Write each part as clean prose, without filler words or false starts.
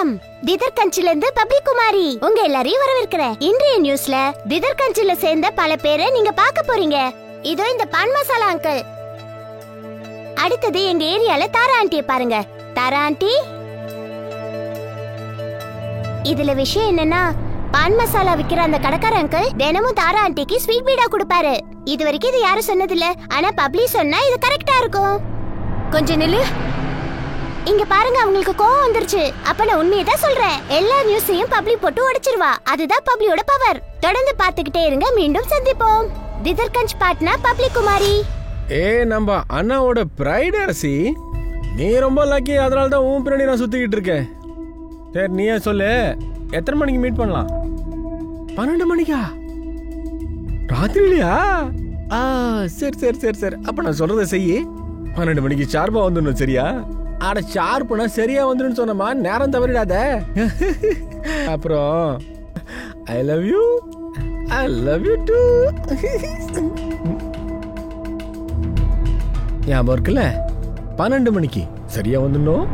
வணக்கம். திதர்கஞ்சில இருந்து பப்ளிக் குமாரி உங்க எல்லாரையும் வரவேற்கிறேன். இன்றைய நியூஸ்ல திதர்கஞ்சில சேர்ந்த பல பேரை நீங்க பார்க்க போறீங்க. இதோ இந்த பான் மசாலா அங்கிள். அடுத்தது எங்க ஏரியால தாரா ஆண்டியை பாருங்க. தாரா ஆண்டி, இதுல விஷயம் என்னன்னா, பான் மசாலா விக்கிற அந்த கடைக்கார அங்கிள் தினமும் தாரா ஆண்டிக்கு ஸ்வீட் பீடா கொடுப்பாரு. இது வரைக்கும் இது யாரும் சொன்னதில்ல, ஆனா பப்ளிக் சொன்னா இது கரெக்டா இருக்கும். கொஞ்சம் நில்லு. இங்க பாருங்க, அவங்களுக்கு கோவம் வந்துருச்சு. அப்ப நான் உண்மையை தான் சொல்றேன். எல்லா நியூஸையும் பப்ளிக் போட்டு உடைச்சிருவா. அதுதான் பப்ளியோட பவர். தொடர்ந்து பாத்துக்கிட்டே இருங்க. மீண்டும் சந்திப்போம். திதர்கஞ்ச் பாட்னா பப்ளிக் குமாரி. நம்ம அண்ணாவோட பிரைட் அரசி. நீ ரொம்ப லக்கி. அதனால தான் உன் பின்னாடி நான் சுத்திக்கிட்டு இருக்கேன். சரி, நீயே சொல்லு, எத்தனை மணிக்கு மீட் பண்ணலாம்? 12 மணிக்கா? ராத்திரிலையா? சரி சரி சரி சரி, அப்ப நான் சொல்றதை செய்யி. 12 மணிக்கு ஷார்ப்பா வந்துடணும், சரியா? ஆனா ஷார்ப்னா சரியா வந்துடும் சொன்னமா, நேரம் தவறிடாத. அப்புறம் ஐ லவ் யூ டூ. ஞாபகம் இருக்குல்ல? 12 மணிக்கு சரியா வந்துடணும்.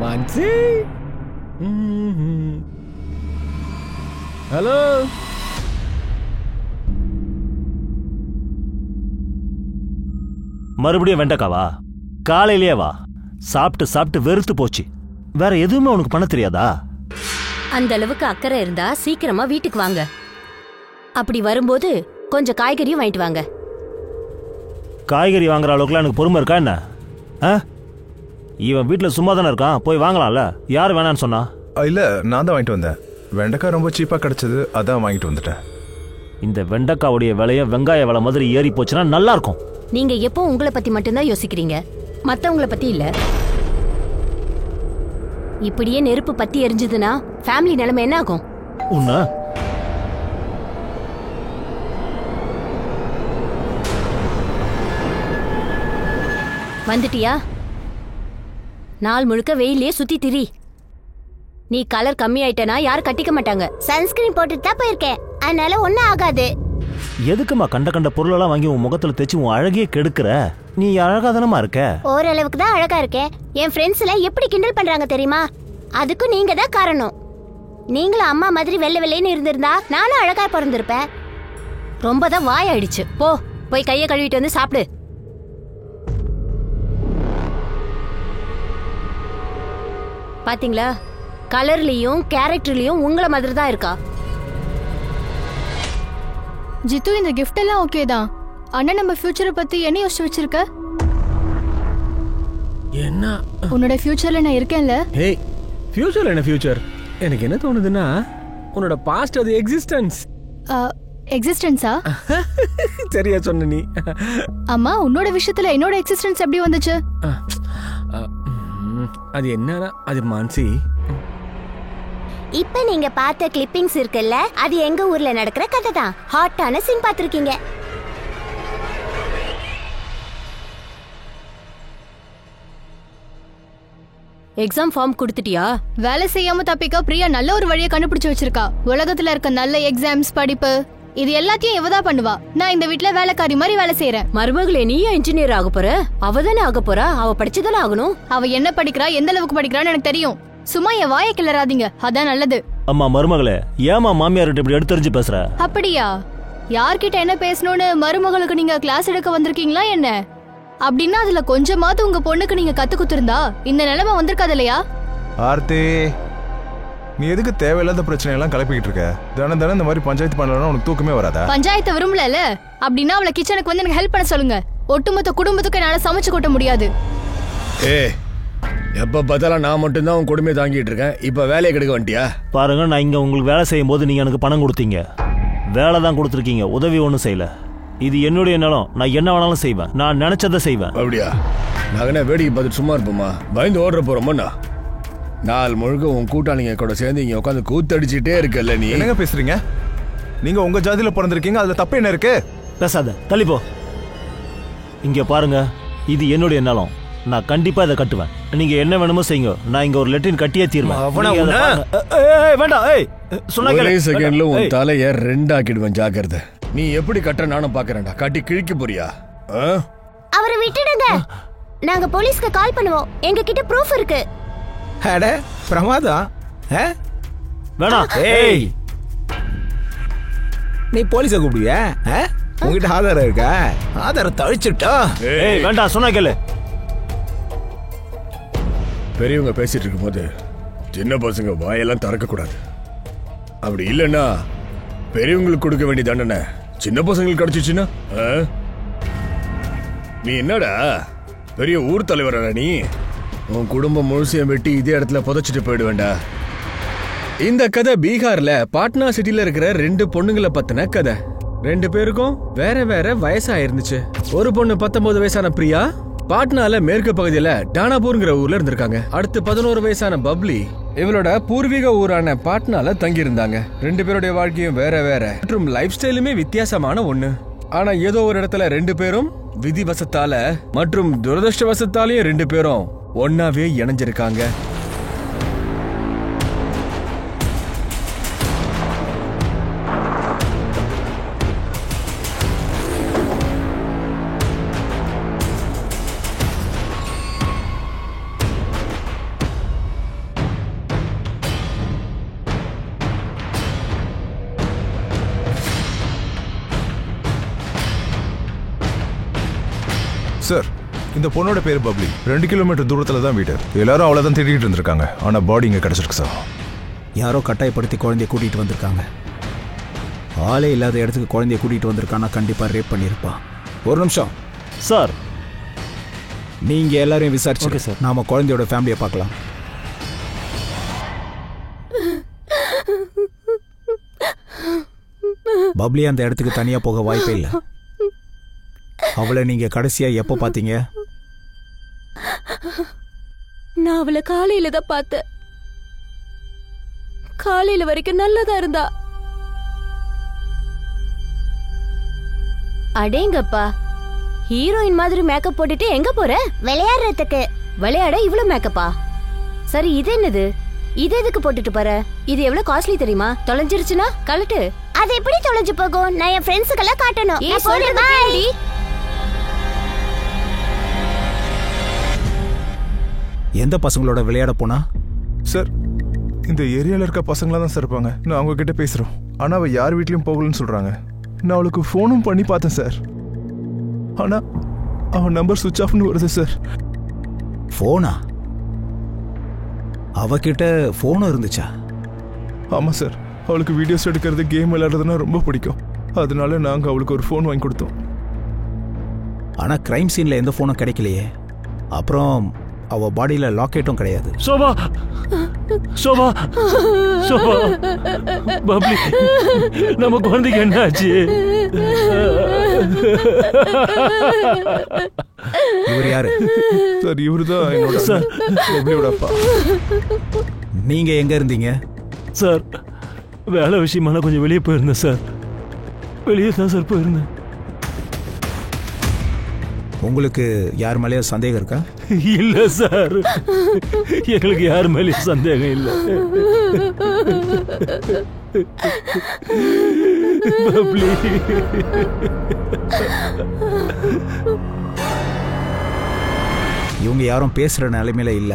மான்சி. ஹலோ. மறுபடியும் வெண்டக்காவா? காலையிலேயே வா. சாப்பிட்டு சாப்பிட்டு வெறுத்து போச்சு. வேற எதுவுமே உனக்கு பண்ண தெரியாதா? அந்த அளவுக்கு அக்கறை இருந்தா சீக்கிரமா வீட்டுக்கு வாங்க. அப்படி வரும்போது கொஞ்சம் காய்கறியும் வாங்கிட்டு வாங்க. காய்கறி வாங்குற அளவுக்குலாம் எனக்கு பொறுமை இருக்கா என்ன? இவன் வீட்டில் சும்மா தானே இருக்கான், போய் வாங்கலாம்ல. யார் வேணான்னு சொன்னா? இல்ல, நான் தான் வாங்கிட்டு வந்தேன். வெண்டைக்காய் ரொம்ப சீப்பா கிடைச்சது, அதான் வாங்கிட்டு வந்துட்டேன். இந்த வெண்டைக்காவுடைய விலைய வெங்காய விலை மாதிரி ஏறி போச்சுன்னா நல்லா இருக்கும். நீங்க எப்போ உங்களை பத்தி மட்டும்தான் யோசிக்கிறீங்க, மத்தவங்கள பத்தி இல்ல. இப்படியே நெருப்பு பத்தி எரிஞ்சதுன்னா ஃபேமிலி நிலைமை என்ன ஆகும்? உன்ன வந்துட்டியா? நாள் முழுக்க வெயிலே சுத்தி திரி. நீ கலர் கம்மி ஆயிட்டனா யாரும் கட்டிக்க மாட்டாங்க. சன்ஸ்கிரீன் போட்டுட்டு தான் போயிருக்கேன், அதனால ஒன்னும் ஆகாது. எதுக்குமா கண்ட கண்ட பொருளெல்லாம் வாங்கி உன் முகத்துல தேய்ச்சி உன் அழகிய கெடுக்கிற? நீ அழகா தானமா இருக்க. ஓரளவுக்கு தான் அழகா இருக்கேன். என் ஃப்ரெண்ட்ஸ் எல்லாம் எப்படி கிண்டல் பண்றாங்க தெரியுமா? அதுக்கும் நீங்க தான் காரணம். நீங்களும் அம்மா மாதிரி வெள்ளை வெள்ளைன்னு இருந்திருந்தா நானும் அழகா பிறந்திருப்பேன். ரொம்ப தான் வாயாயிடுச்சு. போய் கையை கழுவிட்டு வந்து சாப்பிடு. பாத்தீங்களா, கலர்லயும் கேரக்டர்லயும் உங்கள மாதிரி தான் இருக்கா. ஜித்து, இந்த கிஃப்ட் எல்லாம் ஓகே தான். அண்ணா நம்ம ஃபியூச்சரை பத்தி என்ன யோசிச்சு வச்சிருக்க? என்ன? உன்னோட ஃபியூச்சர்ல நான் இருக்கேன்ல. ஏய், ஃபியூச்சர் என்ன ஃபியூச்சர்? எனக்கு என்ன தோணுதுன்னா, உன்னோட பாஸ்ட் அது எக்ஸிஸ்டன்ஸ். எக்ஸிஸ்டன்ஸா? சரியா சொன்ன நீ. அம்மா, உன்னோட விஷயத்துல என்னோட எக்ஸிஸ்டன்ஸ் எப்படி வந்துச்சு? அது என்னன்னா, அது மான்சி. இப்ப நீங்க பார்த்த கிளிப்பிங்ஸ் இருக்குல்ல, அது எங்க ஊர்ல நடக்கிற கதை தான். ஹாட்டான சீன் பாத்திருக்கீங்க. எக்ஸாம் ஃபார்ம் கொடுத்துட்டியா? வேலை செய்யாம தப்பிக்க பிரியா நல்ல ஒரு வழியை கண்டுபிடிச்சு வச்சிருக்கா. உலகத்துல இருக்க நல்ல எக்ஸாம்ஸ், படிப்பு, இது எல்லாத்தையும் இவதான் பண்ணுவா. நான் இந்த வீட்ல வேலைக்காரி மாதிரி வேலை செய்யறேன். மருமகளே, நீ இன்ஜினியர் ஆக போற? அவதானே ஆக போறா. அவ படிச்சுதானே ஆகணும். அவ என்ன படிக்கிறா, எந்த அளவுக்கு படிக்கிறான்னு எனக்கு தெரியும். சும்மா என் வாயை கிளறாதீங்க, அதான் நல்லது. அம்மா மருமகளே, ஏமா மாமியார்கிட்ட இப்படி எடுத்தறிஞ்சு பேசுற? அப்படியா? யார்கிட்ட என்ன பேசணும்னு மருமகளுக்கு நீங்க கிளாஸ் எடுக்க வந்திருக்கீங்களா என்ன? அப்படின்னா அதுல கொஞ்சமாவது உங்க பொண்ணுக்கு நீங்க கத்து குத்துருந்தா இந்த நிலைமை வந்திருக்காது இல்லையா? ஆர்த்தி, நீ எதுக்கு தேவையில்லாத பிரச்சனை எல்லாம் கிளப்பிக்கிட்டு இருக்க? தினம் இந்த மாதிரி பஞ்சாயத்து பண்ணலன்னா உனக்கு தூக்கமே வராதா? பஞ்சாயத்தை விரும்பல. அப்படின்னா அவளை கிச்சனுக்கு வந்து எனக்கு ஹெல்ப் பண்ண சொல்லுங்க. ஒட்டுமொத்த குடும்பத்துக்கு என்னால சமைச்சு கொட்ட முடியாது. எப்ப பார்த்தாலும் நான் மட்டும்தான் உன் கொடுமையை தாங்கிட்டு இருக்கேன். இப்ப வேலையை கெடுக்க வந்துட்டியா? பாருங்க, நான் இங்க உங்களுக்கு வேலை செய்யும் போது நீங்க எனக்கு பணம் கொடுத்தீங்க, வேலை தான் கொடுத்துருக்கீங்க, உதவி ஒன்றும் செய்யல. இது என்னுடைய நிலம், நான் என்ன வேணாலும் செய்வேன், நான் நினைச்சதை செய்வேன். அப்படியா? நாங்க வேடிக்கை பார்த்துட்டு சும்மா இருப்போமா? பயந்து ஓடுற போறோமா? நாள் முழுக்க உன் கூட்டாளிங்க கூட சேர்ந்து இங்க உட்காந்து கூத்தடிச்சுட்டே இருக்கல. நீ என்னங்க பேசுறீங்க? நீங்க உங்க ஜாதியில பிறந்திருக்கீங்க, அதுல தப்பு என்ன இருக்கு? பேசாத, தள்ளிப்போ. இங்க பாருங்க, இது என்னுடைய நிலம், நான் கண்டிப்பா இதை கட்டுவேன். நீங்க என்ன வேணுமோ செய்யுங்க, நான் இங்க ஒரு லெட்டின் கட்டியே தீர்வேன். வேண்டாம், ஒரே செகண்ட்ல உன் தலைய ரெண்டாக்கிடுவேன், ஜாக்கிரதை. நீ எப்படி கட்ட நானும் பாக்குறேன்டா. கட்டி கிழிக்க போறியா? அவரை விட்டுடுங்க, நாங்க போலீஸ்க்கு கால் பண்ணுவோம். எங்க கிட்ட ப்ரூஃப் இருக்கு. அட பிரமாதம், வேணாம். ஏய், நீ போலீஸை கூப்பிடுவியா? உங்ககிட்ட ஆதாரம் இருக்கா? ஆதாரத்தை அழிச்சுட்டா? ஏய் வேண்டாம், சொன்னா கேளு. பெரியவங்க பேசிட்டு இருக்கும்போது சின்ன பசங்க வாயெல்லாம் திறக்க கூடாது. அப்படி இல்லைன்னா பெரியவங்களுக்கு கொடுக்க வேண்டிய தண்டனை சின்ன பசங்களுக்கு கிடைச்சிச்சுன்னா நீ என்னடா பெரிய ஊர் தலைவரா? நீ உன் குடும்பம் முழுசையும் வெட்டி இதே இடத்துல புதைச்சிட்டு போயிட வேண்டாம். இந்த கதை பீகார்ல பாட்னா சிட்டில இருக்கிற 2 பொண்ணுங்களை பத்தின கதை. 2 பேருக்கும் வேற வேற வயசா இருந்துச்சு. ஒரு பொண்ணு 19 வயசான பிரியா பாட்னால மேற்கு பகுதியில டானாபூர்ங்கிற ஊர்ல இருந்திருக்காங்க. அடுத்து 11 வயசான பப்ளி இவளோட பூர்வீக ஊரான பாட்னால தங்கி இருந்தாங்க. 2 பேருடைய வாழ்க்கையும் வேற வேற மற்றும் லைஃப் ஸ்டைலுமே வித்தியாசமான ஒண்ணு. ஆனா ஏதோ ஒரு இடத்துல 2 பேரும் விதிவசத்தால மற்றும் துரதிருஷ்டவசத்தாலையும் 2 பேரும் ஒன்னாவே இணைஞ்சிருக்காங்க. சார், இந்த பொண்ணோட பேர் பப்ளி. 2 கிலோமீட்டர் தூரத்துல தான் வீடு. எல்லாரும் அவ்வளவுதான் தேடிட்டு இருந்திருக்காங்க. ஆனா பாடி இங்க கிடைச்சிருக்கு சார். யாரோ கட்டாயப்படுத்தி குழந்தைய கூட்டிட்டு வந்திருக்காங்க. ஆளே இல்லாத இடத்துக்கு குழந்தைய கூட்டிட்டு வந்திருக்கானா கண்டிப்பா ரேப் பண்ணிருப்பான். ஒரு நிமிஷம் சார், நீங்க எல்லாரையும் விசாரிச்சு சார், நாம குழந்தையோட ஃபேமிலியை பார்க்கலாம். பப்ளி அந்த இடத்துக்கு தனியா போக வாய்ப்பே இல்லை. அவளை நீங்க கடைசியா எப்போ பாத்தீங்க? நான் அவளை காலையில தான் பார்த்தேன். காலையில வரைக்கும் நல்லதா இருந்தா. அடேங்கப்பா, ஹீரோயின் மாதிரி மேக்கப் போட்டுட்டு எங்க போற? விளையாடுறதுக்கு. விளையாட இவ்வளவு மேக்கப்பா? சரி, இது என்னது? இது எதுக்கு போட்டுட்டு போற? இது எவ்வளவு காஸ்ட்லி தெரியுமா? தொலைஞ்சிருச்சுன்னா கழட்டு. அது எப்படி தொலைஞ்சு போகும்? நான் என் ஃப்ரெண்ட்ஸுக்கெல்லாம் காட்டணும். ஏய், சொல்றது கேளுடி. எந்த பசங்களோட விளையாட போனா? சார், இந்த ஏரியால இருக்க பசங்களா தான் சார் இருப்பாங்க. நான் அவங்க கிட்ட பேசுறோம். ஆனா அவ யார் வீட்லயும் போகலன்னு சொல்றாங்க. நான் அவளுக்கு ஃபோனும் பண்ணி பார்த்தேன் சார். ஆனா அவன் நம்பர் சுவிட்ச் ஆஃப்னு வருது சார். போனா? அவகிட்ட போனும் இருந்துச்சா? ஆமா சார், அவளுக்கு வீடியோஸ் எடுக்கிறது, கேம் விளையாடுறதுன்னா ரொம்ப பிடிக்கும். அதனால நாங்க அவளுக்கு ஒரு ஃபோன் வாங்கி கொடுத்தோம். ஆனா கிரைம் சீன்ல எந்த போனும் கிடைக்கலையே. அப்புறம் அவ பாடியில லாக்கெட்டும் கிடையாது. சோபா, சோபா, சோபா, பப்ளி, நம்ம குழந்தைக்கு என்ன ஆச்சு? இவர் யாரு சார்? இவருதான் என்னோட சார், பப்ளியோட அப்பா. நீங்க எங்க இருந்தீங்க? சார், வேலை விஷயமா கொஞ்சம் வெளியே போயிருந்தேன் சார். வெளியே தான் சார் போயிருந்தேன். உங்களுக்கு யார் மேலேயும் சந்தேகம் இருக்கா? இல்ல சார், எங்களுக்கு யார் மேலேயும் சந்தேகம் இல்லை. இவங்க யாரும் பேசுற நிலைமையில இல்ல.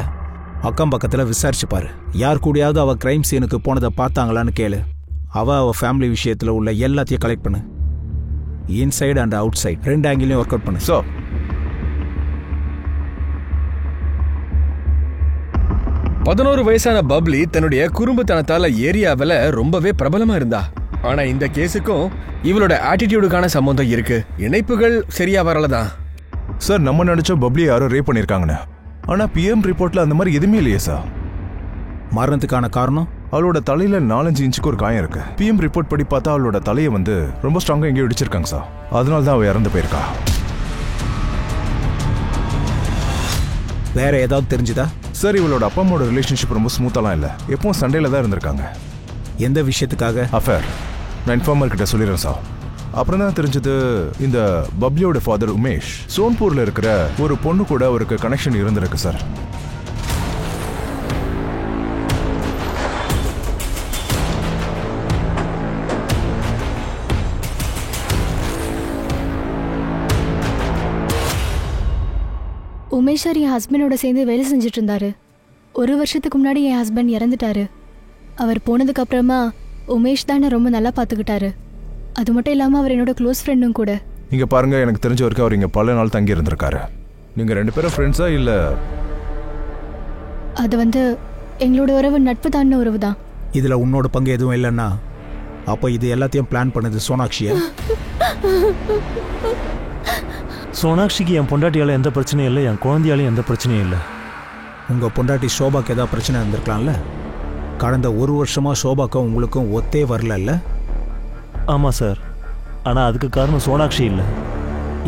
அக்கம் பக்கத்துல விசாரிச்சு பாரு. யார் கூடயாவது அவ கிரைம் சீனுக்கு போனதை பார்த்தாங்களான்னு கேளு. அவ ஃபேமிலி விஷயத்துல உள்ள எல்லாத்தையும் கலெக்ட் பண்ணு. இன்சைடு அண்ட் அவுட் சைடு 2 ஆங்கிலையும் ஒர்க் அவுட் பண்ணு. ஸோ 11 வயசான பப்ளி தன்னுடைய குறும்புத்தனத்தால ஏரியாவில் ரொம்பவே பிரபலமா இருந்தா. ஆனா இந்த கேஸுக்கும் இவளோட ஆட்டிடியூடுக்கான சம்பந்தம் இருக்கு. இணைப்புகள் சரியா வரலதான். சார், நம்ம நினைச்ச பப்ளியை யாரோ ரேப் பண்ணிருக்காங்கன்னு. ஆனா பிஎம் ரிப்போர்ட்ல அந்த மாதிரி எதுவுமே இல்லையே சார். மரணத்துக்கான காரணம்? அவளோட தலையில 4-5 இன்ச்சுக்கு ஒரு காயம் இருக்கு. பிஎம் ரிப்போர்ட் படி பார்த்தா அவளோட தலையை ரொம்ப ஸ்ட்ராங்கா எங்கேயோ இடிச்சிருக்காங்க சார். அதனால தான் அவ இறந்து போயிருக்கா. வேற ஏதாவது தெரிஞ்சுதா? சார், இவளோட அப்பா அம்மாவோட ரிலேஷன்ஷிப் ரொம்ப ஸ்மூத்தாலாம் இல்லை. எப்பவும் சண்டையில தான் இருந்திருக்காங்க. எந்த விஷயத்துக்காக? அஃபேர். நான் இன்ஃபார்மர் கிட்ட சொல்லிடுறேன் சார். அப்புறம் தான் தெரிஞ்சது, இந்த பப்ளியோட ஃபாதர் உமேஷ் சோன்பூர்ல இருக்கிற ஒரு பொண்ணு கூட அவருக்கு கனெக்ஷன் இருந்திருக்கு சார். உமேஷ் சார் என் ஹஸ்பண்டோட சேர்ந்து வேலை செஞ்சுட்டு இருந்தாரு. 1 வருஷத்துக்கு முன்னாடி என் ஹஸ்பண்ட் இறந்துட்டாரு. அவர் போனதுக்கு அப்புறமா உமேஷ் தானே ரொம்ப நல்லா பார்த்துக்கிட்டாரு. அது மட்டும் இல்லாமல் அவர் என்னோட க்ளோஸ் ஃப்ரெண்டும் கூட. இங்க பாருங்க, எனக்கு தெரிஞ்ச வரைக்கும் அவர் இங்க பல நாள் தங்கி இருந்திருக்காரு. நீங்க 2 பேரும் ஃப்ரெண்ட்ஸா இல்ல? அது வந்து எங்களோட உறவு நட்பு தான உறவு தான். இதுல உன்னோட பங்கு எதுவும் இல்லைன்னா அப்போ இது எல்லாத்தையும் பிளான் பண்ணது சோனாக்ஷியா? சோனாக்ஷிக்கு என் பொண்டாட்டியால எந்த பிரச்சனையும் இல்லை, என் குழந்தையாலையும் எந்த பிரச்சனையும் இல்லை. உங்க பொண்டாட்டி சோபாக்கு ஏதாவது பிரச்சனை இருந்திருக்கலாம்ல? கடந்த 1 வருஷமா சோபாக்கும் உங்களுக்கும் ஒத்தே வரல. ஆமாம் சார், ஆனால் அதுக்கு காரணம் சோனாக்ஷி இல்லை.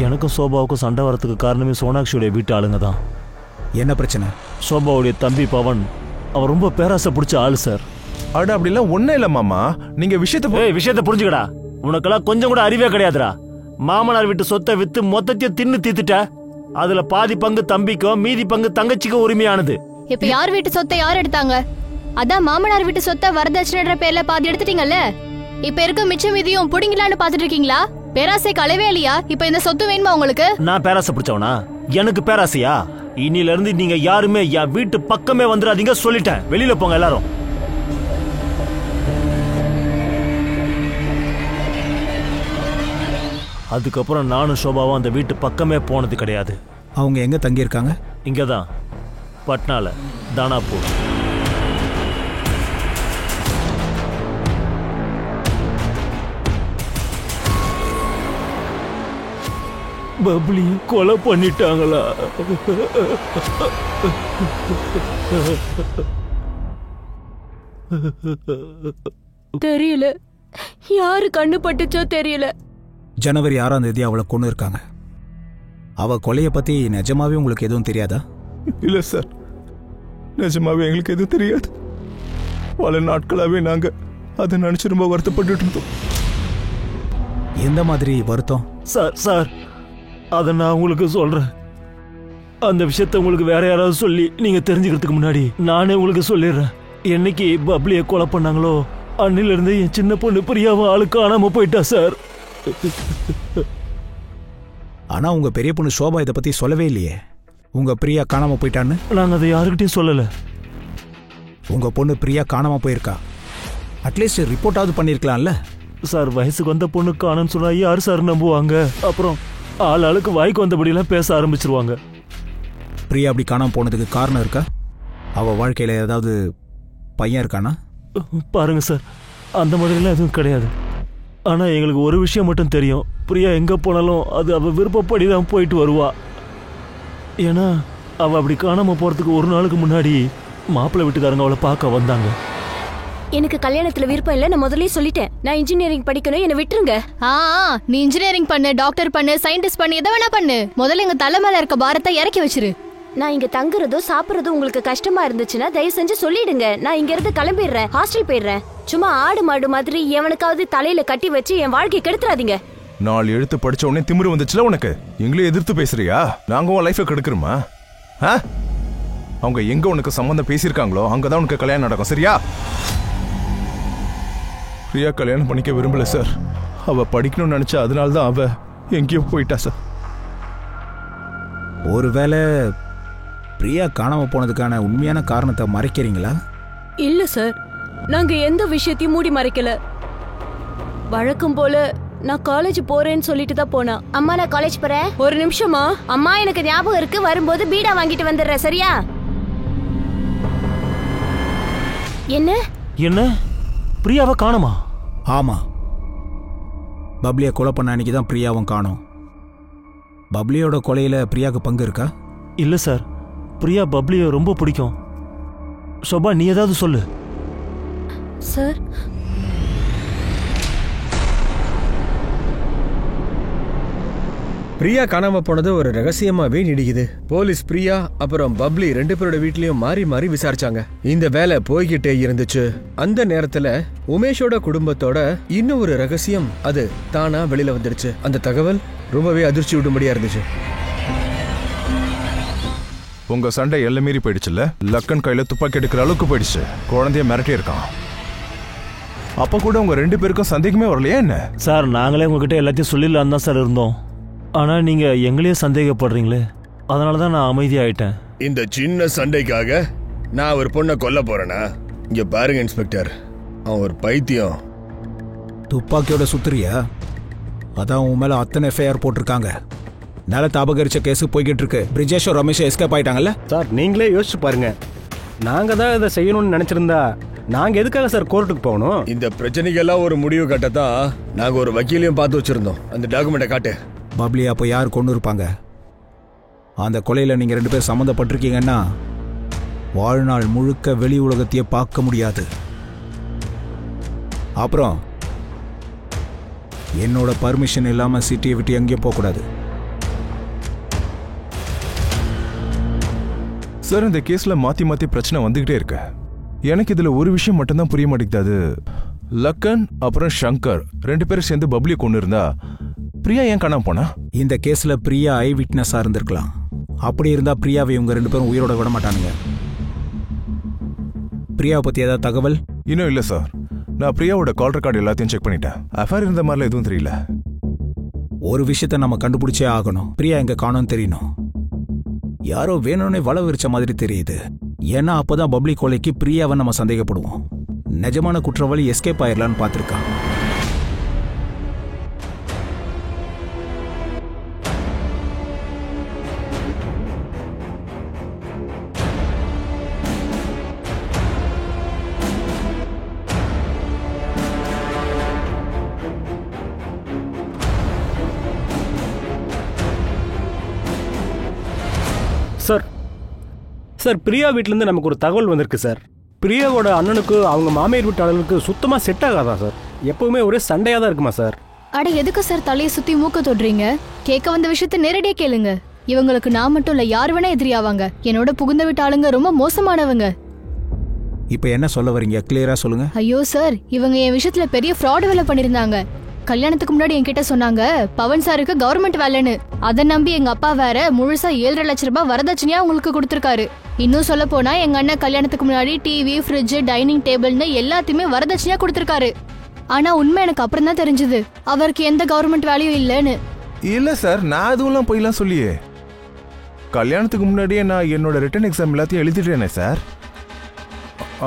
எனக்கும் சோபாவுக்கும் சண்டை வரத்துக்கு காரணமே சோனாக்ஷியோடைய வீட்டு ஆளுங்க தான். என்ன பிரச்சனை? சோபாவுடைய தம்பி பவன் அவர் ரொம்ப பேராசை பிடிச்ச ஆளு சார். அட அப்படிலாம் ஒன்றும் இல்லை மாமா. நீங்க விஷயத்தை புரிஞ்சுக்கடா. உனக்கெல்லாம் கொஞ்சம் கூட அறிவே கிடையாதுடா. மாமனார் வீட்டு சொத்தை வித்து மொத்தத்தையும் தின்னு தீத்துட்ட. அதுல பாதி பங்கு தம்பிக்கும் மீதி பங்கு தங்கச்சிக்கும் உரிமையானது. இப்ப யார் வீட்டு சொத்தை யார் எடுத்தாங்க? அதான் மாமனார் வீட்டு சொத்தை வரதட்சணைன்ற பேர்ல பாதி எடுத்துட்டீங்கல்ல. இப்ப இருக்க மிச்ச மீதியும் புடிங்கலான்னு பாத்துட்டு இருக்கீங்களா? பேராசை கலவே இல்லையா? இப்ப இந்த சொத்து வேணுமா உங்களுக்கு? நான் பேராசை பிடிச்சவனா? எனக்கு பேராசையா? இன்னில இருந்து நீங்க யாருமே என் வீட்டு பக்கமே வந்துடாதீங்க சொல்லிட்டேன். வெளியில போங்க எல்லாரும். அதுக்கப்புறம் நானும் சோபாவும் அந்த வீட்டு பக்கமே போனது கிடையாது. அவங்க எங்க தங்கி இருக்காங்க? இங்கதான், பட்னால, தானாப்பூர். பப்ளி கொலை பண்ணிட்டாங்களா? தெரியல, யாரு கண்ணு பட்டுச்சோ தெரியல. ஜனவரி 6ஆம் தேதி அவளை கொண்டு இருக்காங்க. அவ கொலையை பத்தி நிஜமாவே உங்களுக்கு எதுவும் தெரியாதா? இல்ல சார், நிஜமாவே எங்களுக்கு எதுவும் தெரியாது. பல நாட்களாவே நாங்க அதை நினைச்சு ரொம்ப வருத்தப்பட்டு இருந்தோம். எந்த மாதிரி வருத்தம்? சார் அதை நான் உங்களுக்கு சொல்றேன். அந்த விஷயத்த உங்களுக்கு வேற யாராவது சொல்லி நீங்க தெரிஞ்சுக்கிறதுக்கு முன்னாடி நானே உங்களுக்கு சொல்லிடுறேன். என்னைக்கு பப்ளியை கொலை பண்ணாங்களோ அன்னில இருந்து என் சின்ன பொண்ணு பிரியாவை ஆளு காணாம போயிட்டா சார். ஆனா உங்க பெரிய பொண்ணு சோபா இதை பத்தி சொல்லவே இல்லையே. உங்க பிரியா காணாம போயிட்டான்னு. நாங்க அதை யாருக்கிட்டையும் சொல்லல. உங்க பொண்ணு பிரியா காணாம போயிருக்கா, அட்லீஸ்ட் ரிப்போர்ட்டாவது பண்ணிருக்கலாம்ல சார். வயசுக்கு வந்த பொண்ணு காணுன்னு சொன்னா யாரு சார் நம்புவாங்க? அப்புறம் ஆளுக்கு வாய்க்கு வந்தபடியெல்லாம் பேச ஆரம்பிச்சிருவாங்க. பிரியா அப்படி காணாம போனதுக்கு காரணம் இருக்கா? அவ வாழ்க்கையில ஏதாவது பையன் இருக்கானா? பாருங்க சார், அந்த மாதிரிலாம் எதுவும் கிடையாது. ஆனா எங்களுக்கு ஒரு விஷயம் மட்டும் தெரியும். பிரியா எங்க போனாலும் அது அவ விருப்பப்படி தான் போயிட்டு வருவா. ஏன்னா அவ அப்படி காணாம போறதுக்கு ஒரு நாளுக்கு முன்னாடி மாப்பிள்ளை வீட்டுக்காரங்க அவளை பார்க்க வந்தாங்க. எனக்கு கல்யாணத்துல விருப்பம் இல்ல, நான் முதல்லயே சொல்லிட்டேன். நான் இன்ஜினியரிங் படிக்கணும், என்ன விட்டுருங்க. நீ இன்ஜினியரிங் பண்ணு, டாக்டர் பண்ணு, சயின்டிஸ்ட் பண்ணு, எதை வேணா பண்ணு. முதல்ல எங்க தலை மேல இருக்க பாரத்தை இறக்கி வச்சிரு. நான் இங்க தங்குறதோ சாப்பிடுறதோ உங்களுக்கு கஷ்டமா இருந்துச்சுன்னா தயவு செஞ்சு சொல்லிடுங்க. நான் இங்க இருந்து கிளம்பிடுறேன், ஹாஸ்டல் போயிடுறேன். சும்மா ஆடு மாடு மாதிரி எவனுக்காவது தலையில கட்டி வச்சு என் வாழ்க்கையை கெடுத்துறாதீங்க. 4 எழுத்து படிச்ச உடனே திமிரு வந்துச்சுல உனக்கு. எங்களையும் எதிர்த்து பேசுறியா? நாங்க உன் லைஃபை கெடுக்கிறோமா? அவங்க எங்க உனக்கு சம்பந்தம் பேசியிருக்காங்களோ அங்கதான் உனக்கு கல்யாணம் நடக்கும், சரியா? பிரியா கல்யாணம் பண்ணிக்க விரும்பல சார். அவ படிக்கணும்னு நினைச்சா, அதனால்தான் அவ எங்கேயோ போயிட்டா சார். ஒருவேளை பிரியா காணாம போனதுக்கான உண்மையான காரணத்தை மறைக்கிறீங்களா? இல்ல சார், நாங்க எந்த விஷயத்தையும் மூடி மறைக்கல. வழக்கம் போல நான் காலேஜ் போறேன்னு சொல்லிட்டு தான் போனா. அம்மா நான் காலேஜ் போறேன். ஒரு நிமிஷமா? அம்மா எனக்கு ஞாபகம் இருக்கு, வரும்போது பீடா வாங்கிட்டு வந்துடுறேன், சரியா? என்ன பிரியாவை காணுமா? ஆமா, பப்ளியை கொலை பண்ண அன்னைக்கு தான் பிரியாவும் காணோம். பப்ளியோட கொலையில பிரியாவுக்கு பங்கு இருக்கா? இல்ல சார், பிரியா பப்ளியை ரொம்ப பிடிக்கும். சோபா நீ ஏதாவது சொல்லு சார். பிரியா காணாம போனது ஒரு ரகசியமாவே நீடிக்குது. போலீஸ் பிரியா அப்புறம் பப்ளி 2 பேரோட வீட்லயும் மாறி மாறி விசாரிச்சாங்க. இந்த வேலை போய்கிட்டே இருந்துச்சு. அந்த நேரத்துல உமேஷோட குடும்பத்தோட இன்னும் ஒரு ரகசியம் அது தானா வெளியில வந்துடுச்சு. அந்த தகவல் ரொம்பவே அதிர்ச்சி விடும்படியா இருந்துச்சு. உங்க சண்டை எல்லை மீறி போயிடுச்சுல்ல. லக்கன் கையில துப்பாக்கி எடுக்கிற அளவுக்கு போயிடுச்சு. குழந்தைய மிரட்டி இருக்கான். அப்ப கூட உங்க 2 பேருக்கும் சந்தேகமே வரலையா என்ன? சார், நாங்களே உங்ககிட்ட எல்லாத்தையும் சொல்லிடலாம் தான் சார் இருந்தோம். ஆனா நீங்க எங்களையே சந்தேகப்படுறீங்களே, அதனாலதான் நான் அமைதியாயிட்டேன். இந்த சின்ன சண்டைக்காக நான் ஒரு பொண்ணை கொல்ல போறேனா? இங்க பாருங்க இன்ஸ்பெக்டர், அவன் ஒரு பைத்தியம். துப்பாக்கியோட சுத்துறியா? அதான் உன் மேல அத்தனை எஃப்ஐஆர் போட்டிருக்காங்க. நிலத்தை அபகரிச்ச கேஸ் போய்கிட்டு இருக்கு. பிரிஜேஷும் ரமேஷும் எஸ்கேப் ஆயிட்டாங்கல்ல சார். நீங்களே யோசிச்சு பாருங்க, நாங்க தான் இதை செய்யணும்னு நினைச்சிருந்தா நாங்க எதுக்காக சார் கோர்ட்டுக்கு போகணும்? இந்த பிரச்சனைக்கெல்லாம் ஒரு முடிவு கட்டத்தான் நாங்க ஒரு வக்கீலையும் பார்த்து வச்சிருந்தோம். அந்த டாக்குமெண்ட்டை காட்டு. பப்ளி அப்போ யார் கொண்டு இருப்பாங்க? அந்த கொலையில நீங்க 2 பேர் சம்மந்தப்பட்டிருக்கீங்கன்னா வாழ்நாள் முழுக்க வெளி உலகத்தையே பார்க்க முடியாது. அப்புறம் என்னோட பர்மிஷன் இல்லாம சிட்டியை விட்டு எங்கேயும் போகக்கூடாது. சார், இந்த கேஸ்ல மாத்தி மாத்தி பிரச்சனை வந்துகிட்டே இருக்கு. எனக்கு இதுல ஒரு விஷயம் மட்டும்தான் புரிய மாட்டேங்குது. லக்கன் அப்புறம் சங்கர் 2 பேரும் சேர்ந்து பப்ளியை கொண்டு இருந்தா பிரியா ஏன் காணாம போனா? இந்த கேஸ்ல பிரியா ஐ விட்னஸா இருந்திருக்கலாம். அப்படி இருந்தா பிரியாவை இவங்க 2 பேரும் உயிரோட விட மாட்டானுங்க. பிரியாவை பத்தி ஏதாவது தகவல்? இன்னும் இல்ல சார். நான் பிரியாவோட கால் ரெக்கார்டு எல்லாத்தையும் செக் பண்ணிட்டேன். அஃபேர் இருந்த மாதிரிலாம் எதுவும் தெரியல. ஒரு விஷயத்த நம்ம கண்டுபிடிச்சே ஆகணும். பிரியா எங்க காணோம்னு தெரியணும். யாரோ வேணும்னே வள விரிச்ச மாதிரி தெரியுது. ஏன்னா அப்பதான் பப்ளி கொலைக்கு பிரியாவை நம்ம சந்தேகப்படுவோம். நிஜமான குற்றவாளி எஸ்கேப் ஆயிரலான்னு பார்த்திருக்கான். சார் சார், பிரியா வீட்டிலேருந்து நமக்கு ஒரு தகவல் வந்திருக்கு சார். பிரியாவோட அண்ணனுக்கு அவங்க மாமியார் வீட்டு ஆளுங்களுக்கு சுத்தமாக செட் ஆகாதா சார்? எப்பவுமே ஒரே சண்டையாக தான் இருக்குமா சார்? அட எதுக்கு சார் தலையை சுத்தி மூக்க தொடுறீங்க? கேட்க வந்த விஷயத்த நேரடியா கேளுங்க. இவங்களுக்கு நான் மட்டும் இல்ல, யார் வேணா எதிரியாவாங்க. என்னோட புகுந்த வீட்டு ஆளுங்க ரொம்ப மோசமானவங்க. இப்ப என்ன சொல்ல வரீங்க? கிளியரா சொல்லுங்க. ஐயோ சார், இவங்க என் விஷயத்துல பெரிய ஃப்ராட் வேலை பண்ணிருந்தாங்க. கல்யாணத்துக்கு முன்னாடி என்கிட்ட சொன்னாங்க பவன் சாருக்கு கவர்மெண்ட் வேலைன்னு. அதை நம்பி எங்க அப்பா வேற முழுசா 7.5 லட்சம் ரூபாய் வரதட்சணையா உங்களுக்கு கொடுத்திருக்காரு. இன்னும் சொல்ல போனா எங்க அண்ணன் கல்யாணத்துக்கு முன்னாடி டிவி, ஃப்ரிட்ஜ், டைனிங் டேபிள்னு எல்லாத்தையுமே வரதட்சணையா கொடுத்திருக்காரு. ஆனா உண்மை எனக்கு அப்புறம் தான் தெரிஞ்சது, அவருக்கு எந்த கவர்மெண்ட் வேலையும் இல்லைன்னு. இல்ல சார், நான் அதுவும் போயெல்லாம் சொல்லியே. கல்யாணத்துக்கு முன்னாடியே நான் என்னோட ரிட்டன் எக்ஸாம் எல்லாத்தையும் எழுதிட்டேனே சார்.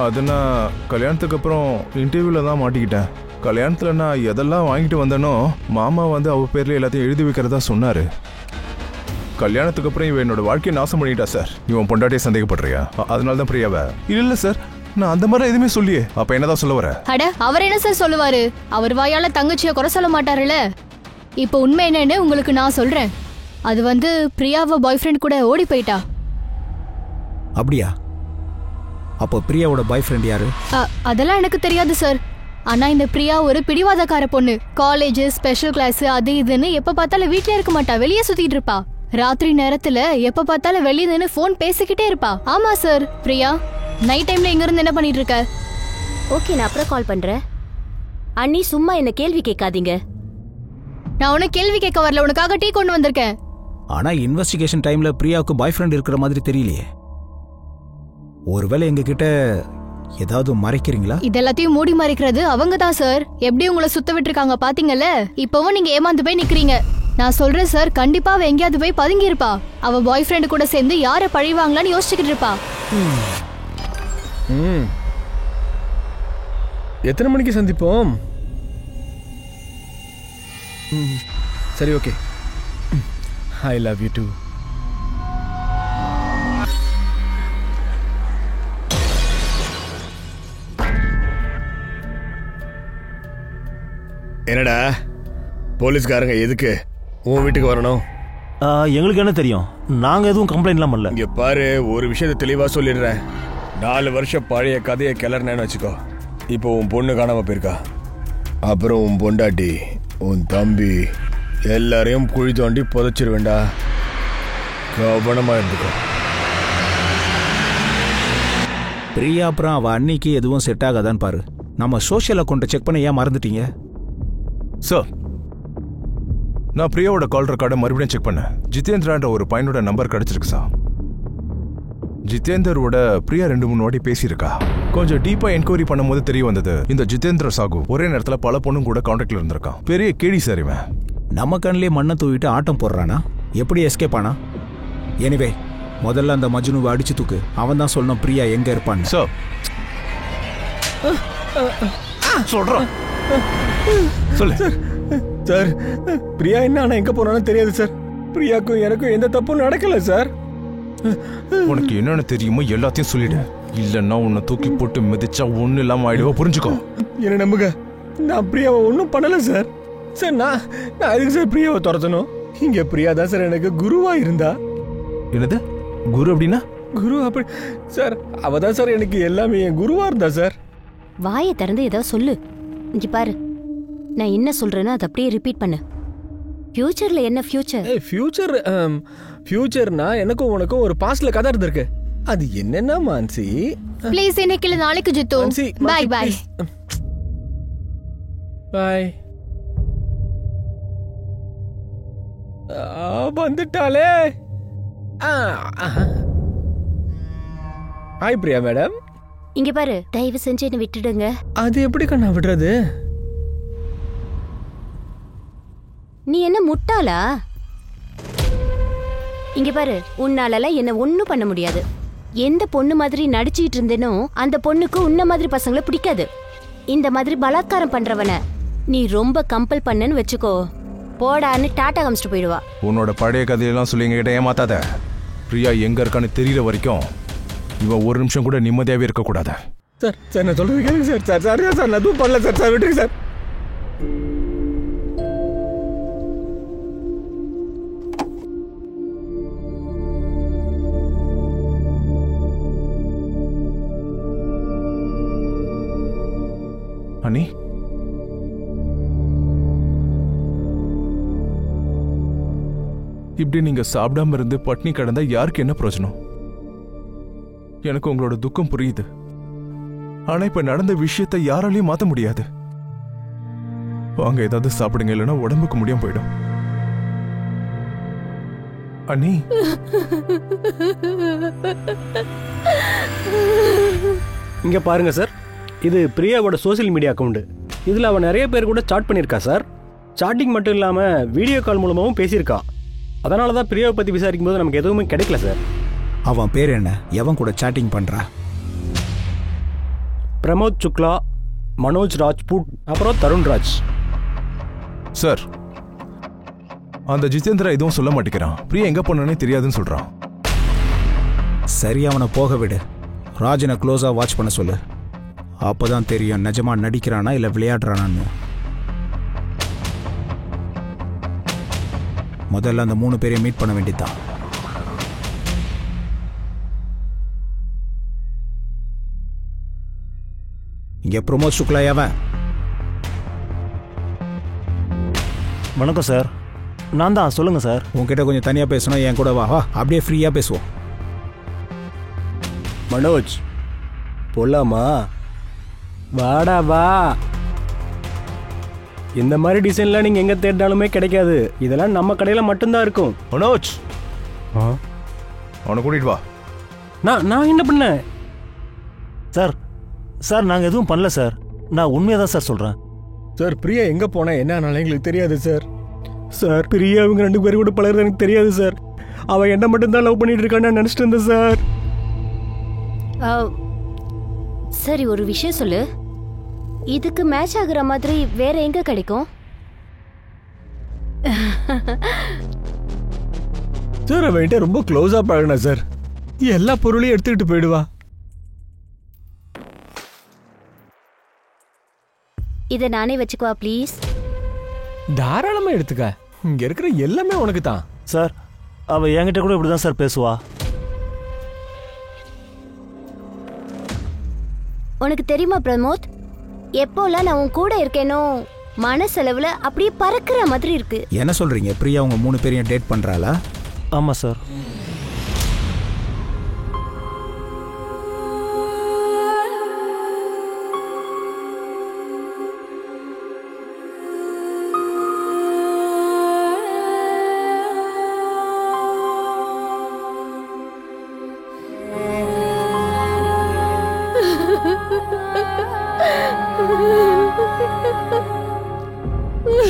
அது நான் கல்யாணத்துக்கு அப்புறம் இன்டர்வியூல தான் மாட்டிக்கிட்டேன். கல்யாணத்தில் நான் எதெல்லாம் வாங்கிட்டு வந்தேனோ மாமா வந்து அவ பேர்ல எல்லாத்தையும் எழுதி வைக்கிறதா சொன்னாரு. கல்யாணத்துக்கு அப்புறம் இவன் என்னோட வாழ்க்கையை நாசம் பண்ணிட்டா சார். இவன் பொண்டாட்டியை சந்தேகப்படுறியா? அதனால தான் பிரியாவ. இல்ல சார், நான் அந்த மாதிரி எதுவுமே சொல்லியே. அப்ப என்னதான் சொல்ல வர? அட அவர் என்ன சார் சொல்லுவாரு? அவர் வாயால தங்கச்சியை குறை சொல்ல மாட்டாருல்ல. இப்போ உண்மை என்னன்னு உங்களுக்கு நான் சொல்றேன். அது வந்து பிரியாவ பாய் ஃப்ரெண்ட் கூட ஓடி போயிட்டா. அப்படியா? அப்போ பிரியாவோட பாய் ஃப்ரெண்ட் யாரு? அதெல்லாம் எனக்கு தெரியாது சார். ஆனா இந்த பிரியா ஒரு பிடிவாதக்கார பொண்ணு. காலேஜ், ஸ்பெஷல் கிளாஸ், அது இதுன்னு எப்ப பார்த்தாலும் வீட்லயே இருக்க மாட்டா, வெளியே சுத்திட்டு இருப்பா. ராத்திரி நேரத்துல எப்ப பார்த்தாலும் வெளியே நின்று போன் பேசிக்கிட்டே இருப்பா. ஆமா சார். பிரியா நைட் டைம்ல இங்க இருந்து என்ன பண்ணிட்டு இருக்க? ஓகே, நான் அப்புறம் கால் பண்றேன். அண்ணி சும்மா என்ன கேள்வி கேட்காதீங்க. நான் உனக்கு கேள்வி கேட்க வரல, உனக்காக டீ கொண்டு வந்திருக்கேன். ஆனா இன்வெஸ்டிகேஷன் டைம்ல பிரியாவுக்கு பாய் ஃப்ரெண்ட் இருக்கிற மாதிரி தெரியலையே. ஒருவேளை எங்க கிட்ட ஏதாவது மறைக்கிறீங்களா? இதெல்லாத்தையும் மூடி மறைக்கிறது அவங்க தான் சார். எப்படி உங்களை சுத்த விட்டுருக்காங்க பாத்தீங்கல்ல. இப்பவும் நீங்க ஏமாந்து போய் நிக்கிறீங்க. நான் சொல்றேன் சார், கண்டிப்பா அவ எங்கேயாவது போய் பதுங்கி இருப்பா. அவ பாய் ஃப்ரெண்டு கூட சேர்ந்து யாரை பழிவாங்களான்னு யோசிச்சுக்கிட்டு இருப்பா. எத்தனை மணிக்கு சந்திப்போம்? சரி, okay. I love you too. என்னடா போலீஸ்காரங்க எதுக்கு உன் வீட்டுக்கு வரணும்? எங்களுக்கு என்ன தெரியும்? நாங்க எதுவும் கம்ப்ளைண்ட்லாம் பண்ணல. இங்க பாரு, ஒரு விஷயத்தை தெளிவா சொல்லிடுறேன். 4 வருஷம் பழைய கதையை கிளறினேன்னு வச்சுக்கோ. இப்போ உன் பொண்ணு காணாம போயிருக்கா. அப்புறம் உன் பொண்டாட்டி, உன் தம்பி எல்லாரையும் குழி தோண்டி புதைச்சிருவேண்டா. கவனமா இருந்துக்கோ. பிரியா அப்புறம் அவ அன்னைக்கு எதுவும் செட் ஆகாதான்னு பாரு. நம்ம சோஷியல் அக்கௌண்ட்டை செக் பண்ண ஏன் மறந்துட்டீங்க? சார், நான் பிரியாவோட கால் ரெக்கார்டை மறுபடியும் செக் பண்ணேன். ஜிதேந்திரான்ற ஒரு பையனோட நம்பர் கிடைச்சிருக்கு சார். ஜிதேந்தரோட பிரியா 2-3 வாட்டி பேசியிருக்கா. கொஞ்சம் டீப்பா என்கொயரி பண்ணும்போது தெரிய வந்தது, இந்த ஜிதேந்திர சாகு ஒரே நேரத்துல பல பொண்ணும் கூட கான்டாக்ட்ல இருந்திருக்கான். பெரிய கேடி சார் இவன். நம்ம கண்ணிலே மண்ணை தூவிட்டு ஆட்டம் போடுறானா? எப்படி எஸ்கேப் ஆனா? எனிவே முதல்ல அந்த மஜ்னுவை அடிச்சு தூக்கு. அவன் தான் சொல்லணும் பிரியா எங்க இருப்பான்னு. சார், சொல்றான் சொல்லு சார் சார் பிரியா என்ன ஆனா எங்க போனாலும் தெரியாது சார். பிரியாக்கும் எனக்கும் எந்த தப்பும் நடக்கல சார். உனக்கு என்னன்னு தெரியுமோ எல்லாத்தையும் சொல்லிடு. இல்லன்னா உன்னை தூக்கி போட்டு மிதிச்சா ஒண்ணு இல்லாம ஆயிடுவா, புரிஞ்சுக்கோ. என்ன நம்புங்க, நான் பிரியாவை ஒன்றும் பண்ணல சார். சார் நான் அதுக்கு சார் பிரியாவை துரத்தணும்? இங்க பிரியா தான் சார் எனக்கு குருவா இருந்தா. என்னது குரு அப்படின்னா? குரு அப்படி சார், அவ தான் சார் எனக்கு எல்லாமே, என் குருவா இருந்தா சார். வாயை திறந்து ஏதோ சொல்லு. இங்க பாரு, நான் என்ன சொல்றேன்னு அதை அப்படியே ரிப்பீட் பண்ணு. ஃபியூச்சர்ல என்ன ஃபியூச்சர்? ஃபியூச்சர்னா எனக்கும் உனக்கும் ஒரு பாஸ்ட்ல கதை இருந்திருக்கு. அது என்னன்னா மான்சி, ப்ளீஸ் இன்னைக்கு இல்ல நாளைக்கு Jithu. Mansi, bye bye bye. வந்துட்டாலே. ஹாய் பிரியா மேடம். இங்க பாரு, தயவு செஞ்சு என்ன விட்டுடுங்க. அது எப்படி கண்ணா விடுறது? நீ என்ன முட்டாளா? இங்க பாரு, உன்னாலலாம் என்ன ஒண்ணும் பண்ண முடியாது. எந்த பொண்ணு மாதிரி நடிச்சிட்டு இருந்தேனோ அந்த பொண்ணுக்கு உன்ன மாதிரி பசங்களை பிடிக்காது. இந்த மாதிரி பலாத்காரம் பண்றவன நீ ரொம்ப கம்பல் பண்ணன்னு வச்சுக்கோ, போடான்னு டாட்டா காமிச்சிட்டு போயிடுவா. உன்னோட பழைய கதையெல்லாம் சொல்லி எங்ககிட்ட ஏமாத்தாத. பிரியா எங்க இருக்கான்னு தெரியற வரைக்கும் இவன் ஒரு நிமிஷம் கூட நிம்மதியாவே இருக்க கூடாது. சார் சார் நான் சொல்றது கேளுங்க சார். சார் சார் சார் நான் எதுவும் பண்ணல சார். சார் விட்டுருங்க சார். அண்ணி, இப்படி நீங்க சாப்பிடாம இருந்து பட்னி கிடந்தா யாருக்கு என்ன பிரயோஜனம்? எனக்கு உங்களோட துக்கம் புரியுது. ஆனா இப்ப நடந்த விஷயத்தை யாராலையும் மாத்த முடியாது. வாங்க ஏதாவது சாப்பிடுங்க, இல்லைன்னா உடம்புக்கு முடியாம போயிடும். அண்ணி, இங்க பாருங்க சார், இது பிரியாவோட சோசியல் மீடியா அக்கௌண்ட். இதில் அவன் நிறைய பேர் கூட சாட் பண்ணியிருக்கா சார். சாட்டிங் மட்டும் இல்லாமல் வீடியோ கால் மூலமாகவும் பேசியிருக்கா. அதனால தான் பிரியாவை பற்றி விசாரிக்கும் போது நமக்கு எதுவுமே கிடைக்கல சார். அவன் பேர் என்ன? எவன் கூட சாட்டிங் பண்றா? பிரமோத் சுக்லா, மனோஜ் ராஜ்புட், அப்புறம் தருண்ராஜ். சார், அந்த ஜிதேந்திரா எதுவும் சொல்ல மாட்டேங்கிறான். பிரியா எங்க போனானே தெரியாதுன்னு சொல்றான். சரி, அவனை போக விடு. ராஜனை க்ளோஸா வாட்ச் பண்ண சொல்லு. அப்பதான் தெரியும் நிஜமா நடிக்கிறானா இல்ல விளையாடுறானான்னு. முதல்ல அந்த 3 பேரையும் மீட் பண்ண வேண்டியதான். இங்க பிரமோத் சுக்லா எவன்? வணக்கம் சார், நான் தான். சொல்லுங்க சார். உன்கிட்ட கொஞ்சம் தனியா பேசணும், என் கூட வா. வா, அப்படியே ஃப்ரீயா பேசுவோம். மனோஜ், போலாமா? வாடா வா. இந்த மாதிரி டிசைன்லாம் நீங்கள் எங்கே தேடினாலுமே கிடைக்காது. இதெல்லாம் நம்ம கடையில் மட்டும்தான் இருக்கும். மனோஜ், அவனை கூட்டிட்டு வா. நான் என்ன பண்ணேன்? சார் சார் நாங்கள் எதுவும் பண்ணல சார். நான் உண்மையாக தான் சார் சொல்கிறேன். சார் பிரியா எங்க போனா என்ன ஆனாலும் எங்களுக்கு தெரியாது சார். சார் பிரியா அவங்க 2 பேரும் கூட பழகிறது எனக்கு தெரியாது சார். அவன் என்ன மட்டும்தான் லவ் பண்ணிட்டு இருக்கான்னு நினச்சிட்டு இருந்தேன் சார். சரி, ஒரு விஷயம் சொல்லு. இதுக்கு மேட்ச் ஆகுற மாதிரி வேற எங்க கிடைக்கும்? சார் அவன்கிட்ட ரொம்ப க்ளோஸா பழகினா சார். எல்லா பொருளையும் எடுத்துக்கிட்டு போயிடுவா. இதை நானே வச்சுக்குவா ப்ளீஸ். தாராளமா எடுத்துக்க. இங்க இருக்கிற எல்லாமே உனக்கு தான். சார் அவள் என்கிட்ட கூட இப்படி தான் சார் பேசுவா. உனக்கு தெரியுமா பிரமோத், எப்போலாம் நான் உன் கூட இருக்கேனோ மனசளவுல அப்படியே பறக்கிற மாதிரி இருக்கு. என்ன சொல்றீங்க? பிரியா அவங்க 3 பேரையும் டேட் பண்றாளா? ஆமாம் சார்.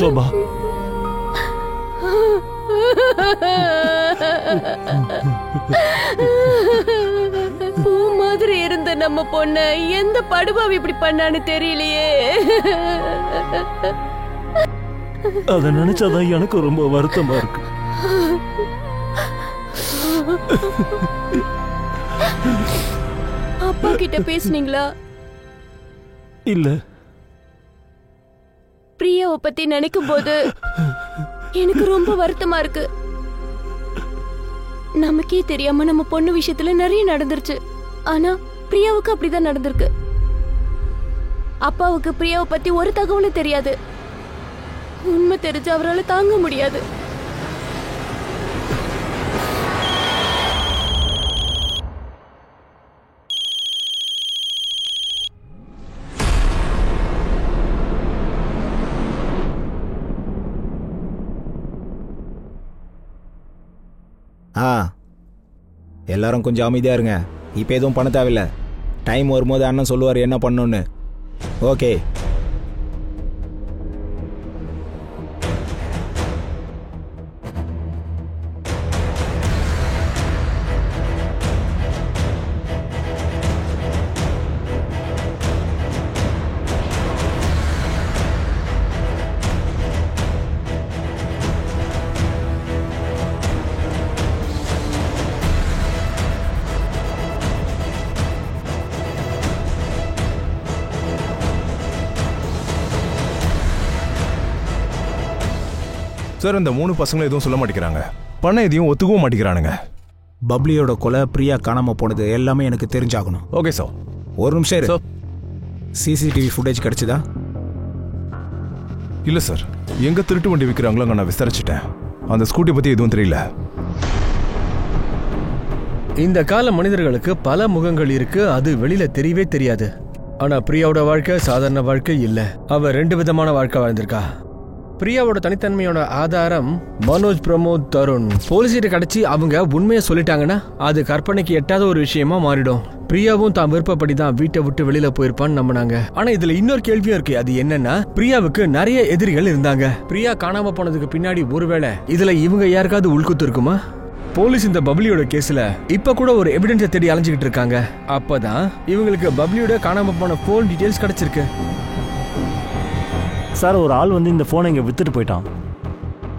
சோபா, பூ மாதிரி இருந்த நம்ம பொண்ண எந்த படுபாவி இப்படி பண்ணான்னு தெரியலையே. அதை நினைச்சாதான் எனக்கு ரொம்ப வருத்தமா இருக்கு. அப்பா கிட்ட பேசுனீங்களா? இல்ல. பிரியாவை பத்தி நினைக்கும் போது எனக்கு ரொம்ப வருத்தமா இருக்கு. நமக்கே தெரியாம நம்ம பொண்ணு விஷயத்துல நிறைய நடந்துருச்சு. ஆனா பிரியாவுக்கு அப்படிதான் நடந்திருக்கு. அப்பாவுக்கு பிரியாவை பத்தி ஒரு தகவலும் தெரியாது. உண்மை தெரிஞ்சு அவரால் தாங்க முடியாது. எல்லாரும் கொஞ்சம் அமைதியாக இருங்க. இப்போ எதுவும் பண்ண தேவையில்லை. டைம் வரும்போது அண்ணன் சொல்லுவார் என்ன பண்ணணுன்னு. ஓகே. சார், இந்த 3 பசங்களும் எதுவும் சொல்ல மாட்டேங்கிறாங்க. பண்ண எதையும் ஒத்துக்கவும் மாட்டேங்கிறானுங்க. பப்ளியோட கொலை, பிரியா காணாம போனது எல்லாமே எனக்கு தெரிஞ்சாகணும். Okay sir. ஒரு நிமிஷம் இரு. சிசிடிவி ஃபுட்டேஜ் கிடைச்சதா? இல்ல சார், எங்க திருட்டு வண்டி விற்கிறாங்களோ அங்க நான் விசாரிச்சுட்டேன். அந்த ஸ்கூட்டி பத்தி எதுவும் தெரியல. இந்த கால மனிதர்களுக்கு பல முகங்கள் இருக்கு, அது வெளியில தெரியவே தெரியாது. ஆனா பிரியாவோட வாழ்க்கை சாதாரண வாழ்க்கை இல்ல. அவ 2 விதமான வாழ்க்கை வாழ்ந்திருக்கா. பிரியாவோட தனித்தன்மையோட ஆதாரம் மனோஜ், பிரமோத், தருண். போலீஸ்கிட்ட கிடைச்சி அவங்க உண்மையை சொல்லிட்டாங்கன்னா அது கற்பனைக்கு எட்டாத ஒரு விஷயமா மாறிடும். பிரியாவும் தான் விருப்பப்படி தான் வீட்டை விட்டு வெளியில போயிருப்பான்னு நம்பினாங்க. ஆனா இதுல இன்னொரு கேள்வியும் இருக்கு. அது என்னன்னா, பிரியாவுக்கு நிறைய எதிரிகள் இருந்தாங்க. பிரியா காணாம போனதுக்கு பின்னாடி ஒருவேளை இதுல இவங்க யாருக்காவது உள்குத்து இருக்குமா? போலீஸ் இந்த பப்ளியோட கேஸ்ல இப்ப கூட ஒரு எவிடன்ஸை தேடி அலைஞ்சுக்கிட்டு இருக்காங்க. அப்பதான் இவங்களுக்கு பப்ளியோட காணாம போன போன் டீடைல்ஸ் கிடைச்சிருக்கு. சார், ஒரு ஆள் வந்து இந்த ஃபோனை இங்கே விற்றுட்டு போயிட்டான்.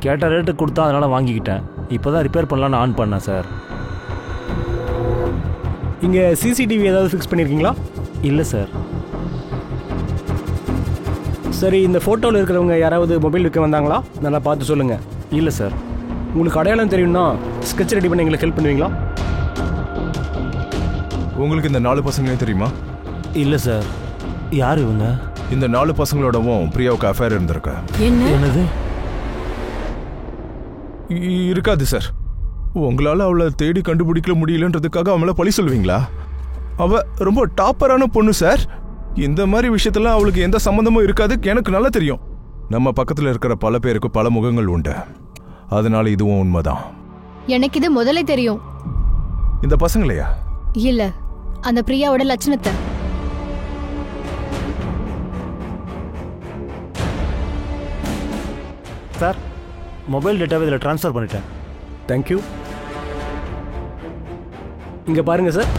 கேட்ட ரேட்டுக்கு கொடுத்தா அதனால் வாங்கிக்கிட்டேன். இப்போ தான் ரிப்பேர் பண்ணலான்னு ஆன் பண்ணேன் சார். இங்கே சிசிடிவி ஏதாவது ஃபிக்ஸ் பண்ணியிருக்கீங்களா? இல்லை சார். சரி, இந்த ஃபோட்டோவில் இருக்கிறவங்க யாராவது மொபைல் விற்க வந்தாங்களா? நல்லா பார்த்து சொல்லுங்கள். இல்லை சார். உங்களுக்கு அடையாளம் தெரியும்னா ஸ்கெட்ச் ரெடி பண்ணி எங்களுக்கு ஹெல்ப் பண்ணுவீங்களா? உங்களுக்கு இந்த 4 பசங்களையும் தெரியுமா? இல்லை சார். யார் இவங்க? இந்த 4 பசங்களோடவும் பிரியாவுக்கு அஃபேர் இருந்திருக்கு. என்னது? இருக்காது சார். உங்களால அவளை தேடி கண்டுபிடிக்க முடியலன்றதுக்காக அவளை பழி சொல்லுவீங்களா? அவ ரொம்ப டாப்பரான பொண்ணு சார். இந்த மாதிரி விஷயத்தெல்லாம் அவளுக்கு எந்த சம்பந்தமும் இருக்காது. எனக்கு நல்லா தெரியும். நம்ம பக்கத்துல இருக்கிற பல பேருக்கு பல முகங்கள் உண்டு. அதனால இதுவும் உண்மைதான். எனக்கு இது முதல்ல தெரியும். இந்த பசங்களையா? இல்ல, அந்த பிரியாவோட லட்சணத்தை. சார், மொபைல் டேட்டாவை இதில் ட்ரான்ஸ்ஃபர் பண்ணிட்டேன். தேங்க்யூ. இங்கே பாருங்கள் சார்,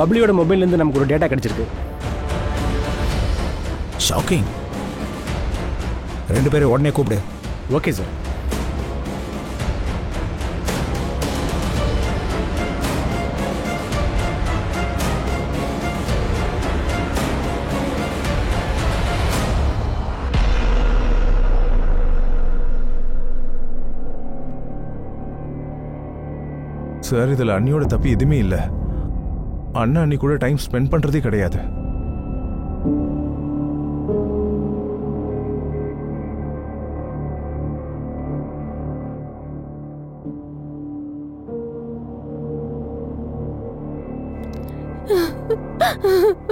பப்ளியோட மொபைல்லேருந்து நமக்கு ஒரு டேட்டா கிடச்சிருக்கு. ஷாக்கிங். 2 பேரும் உடனே கூப்பிடு. Okay sir. சார், இதுல அண்ணியோட தப்பு எதுவுமே இல்ல. அண்ணா அண்ணி கூட டைம் ஸ்பெண்ட் பண்றதே கிடையாது.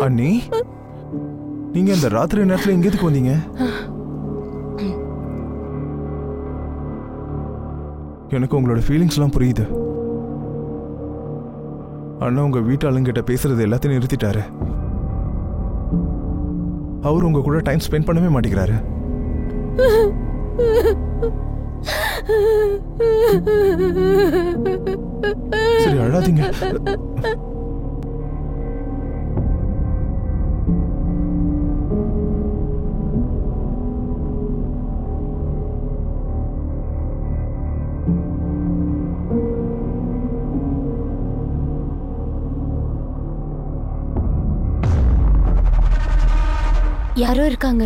அண்ணி, நீங்க இந்த ராத்திரி நேரத்துல எங்க எதுக்கு வந்தீங்க? எனக்கு உங்களோட ஃபீலிங்ஸ் எல்லாம் புரியுது. அண்ணா உங்க வீட்டாளுங்கிட்ட பேசுறது எல்லாத்தையும் நிறுத்திட்டாரு. அவர் உங்க கூட டைம் ஸ்பெண்ட் பண்ணவே மாட்டேங்கிறாரு. சரி, அழாதீங்க. யாரோ இருக்காங்க.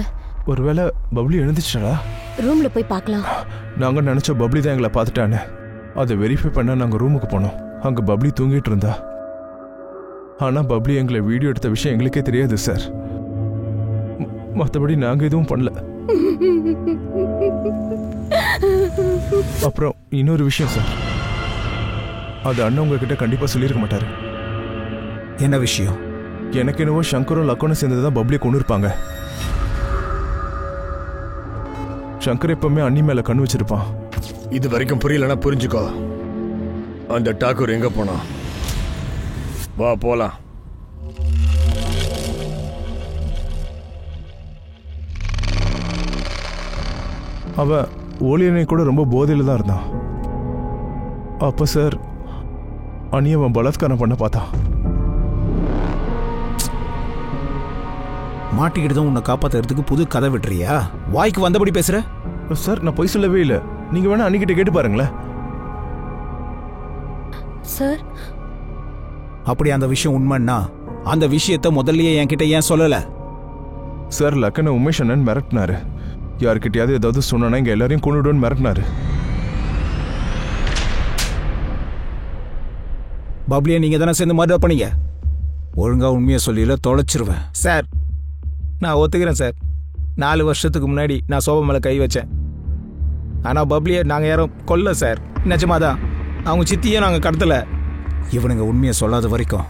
ஒருவேளை பப்ளி எழுந்துச்சுடா. ரூம்ல போய் பார்க்கலாம். நாங்க நினைச்ச பப்ளி தான் எங்களை பார்த்துட்டானே. அதை வெரிஃபை பண்ண நாங்க ரூமுக்கு போனோம். அங்க பப்ளி தூங்கிட்டு இருந்தா. ஆனா பப்ளி எங்களை வீடியோ எடுத்த விஷயம் எங்களுக்கே தெரியாது சார். மற்றபடி நாங்க எதுவும் பண்ணல. அப்புறம் இன்னொரு விஷயம் சார், அது அண்ணன் உங்ககிட்ட கண்டிப்பா சொல்லியிருக்க மாட்டாரு. என்ன விஷயம்? எனக்கு என்னவோ சங்கரும் லக்கனும் சேர்ந்துதான் பப்ளியை கொண்டு இருப்பாங்க. சங்கர் எப்பவுமே அண்ணி மேல கண் வச்சிருப்பான். இது வரைக்கும் புரியலன்னா புரிஞ்சுக்கோ. அந்த டாக்கூர் எங்க போனா? வா போலாம். அவன் ஓலியனை கூட ரொம்ப போதையில தான் இருந்தான். அப்ப சார் அண்ணி அவன் பலாத்காரம் பண்ண பார்த்தான். மாட்டிக்கிட்டு தான் உன்னை காப்பாத்துறதுக்கு புது கதை விட்டுறியா? வாய்க்கு வந்தபடி பேசுற சார். நான் பொய் சொல்லவே இல்லை. நீங்க வேணா அன்னிக்கிட்ட கேட்டு பாருங்களேன் சார். அப்படி அந்த விஷயம் உண்மைன்னா அந்த விஷயத்தை முதல்லயே என்கிட்ட ஏன் சொல்லல? சார் லக்கனை உமேஷ் அண்ணன் மிரட்டினாரு. யாருக்கிட்டையாவது ஏதாவது சொன்னா இங்க எல்லாரையும் கொண்டுடுன்னு மிரட்டினாரு. பப்ளியை நீங்க தானே சேர்ந்து மர்டர் பண்ணீங்க. ஒழுங்கா உண்மையை சொல்லியில தொலைச்சிருவேன். சார் நான் ஒத்துக்கிறேன் சார். 4 வருஷத்துக்கு முன்னாடி நான் சோபா மேலே கை வச்சேன். ஆனால் பப்ளியை நாங்கள் யாரும் கொல்ல சார். நிஜமாதான். அவங்க சித்தியை நாங்கள் கடத்தலை. இவனுங்க உண்மையை சொல்லாத வரைக்கும்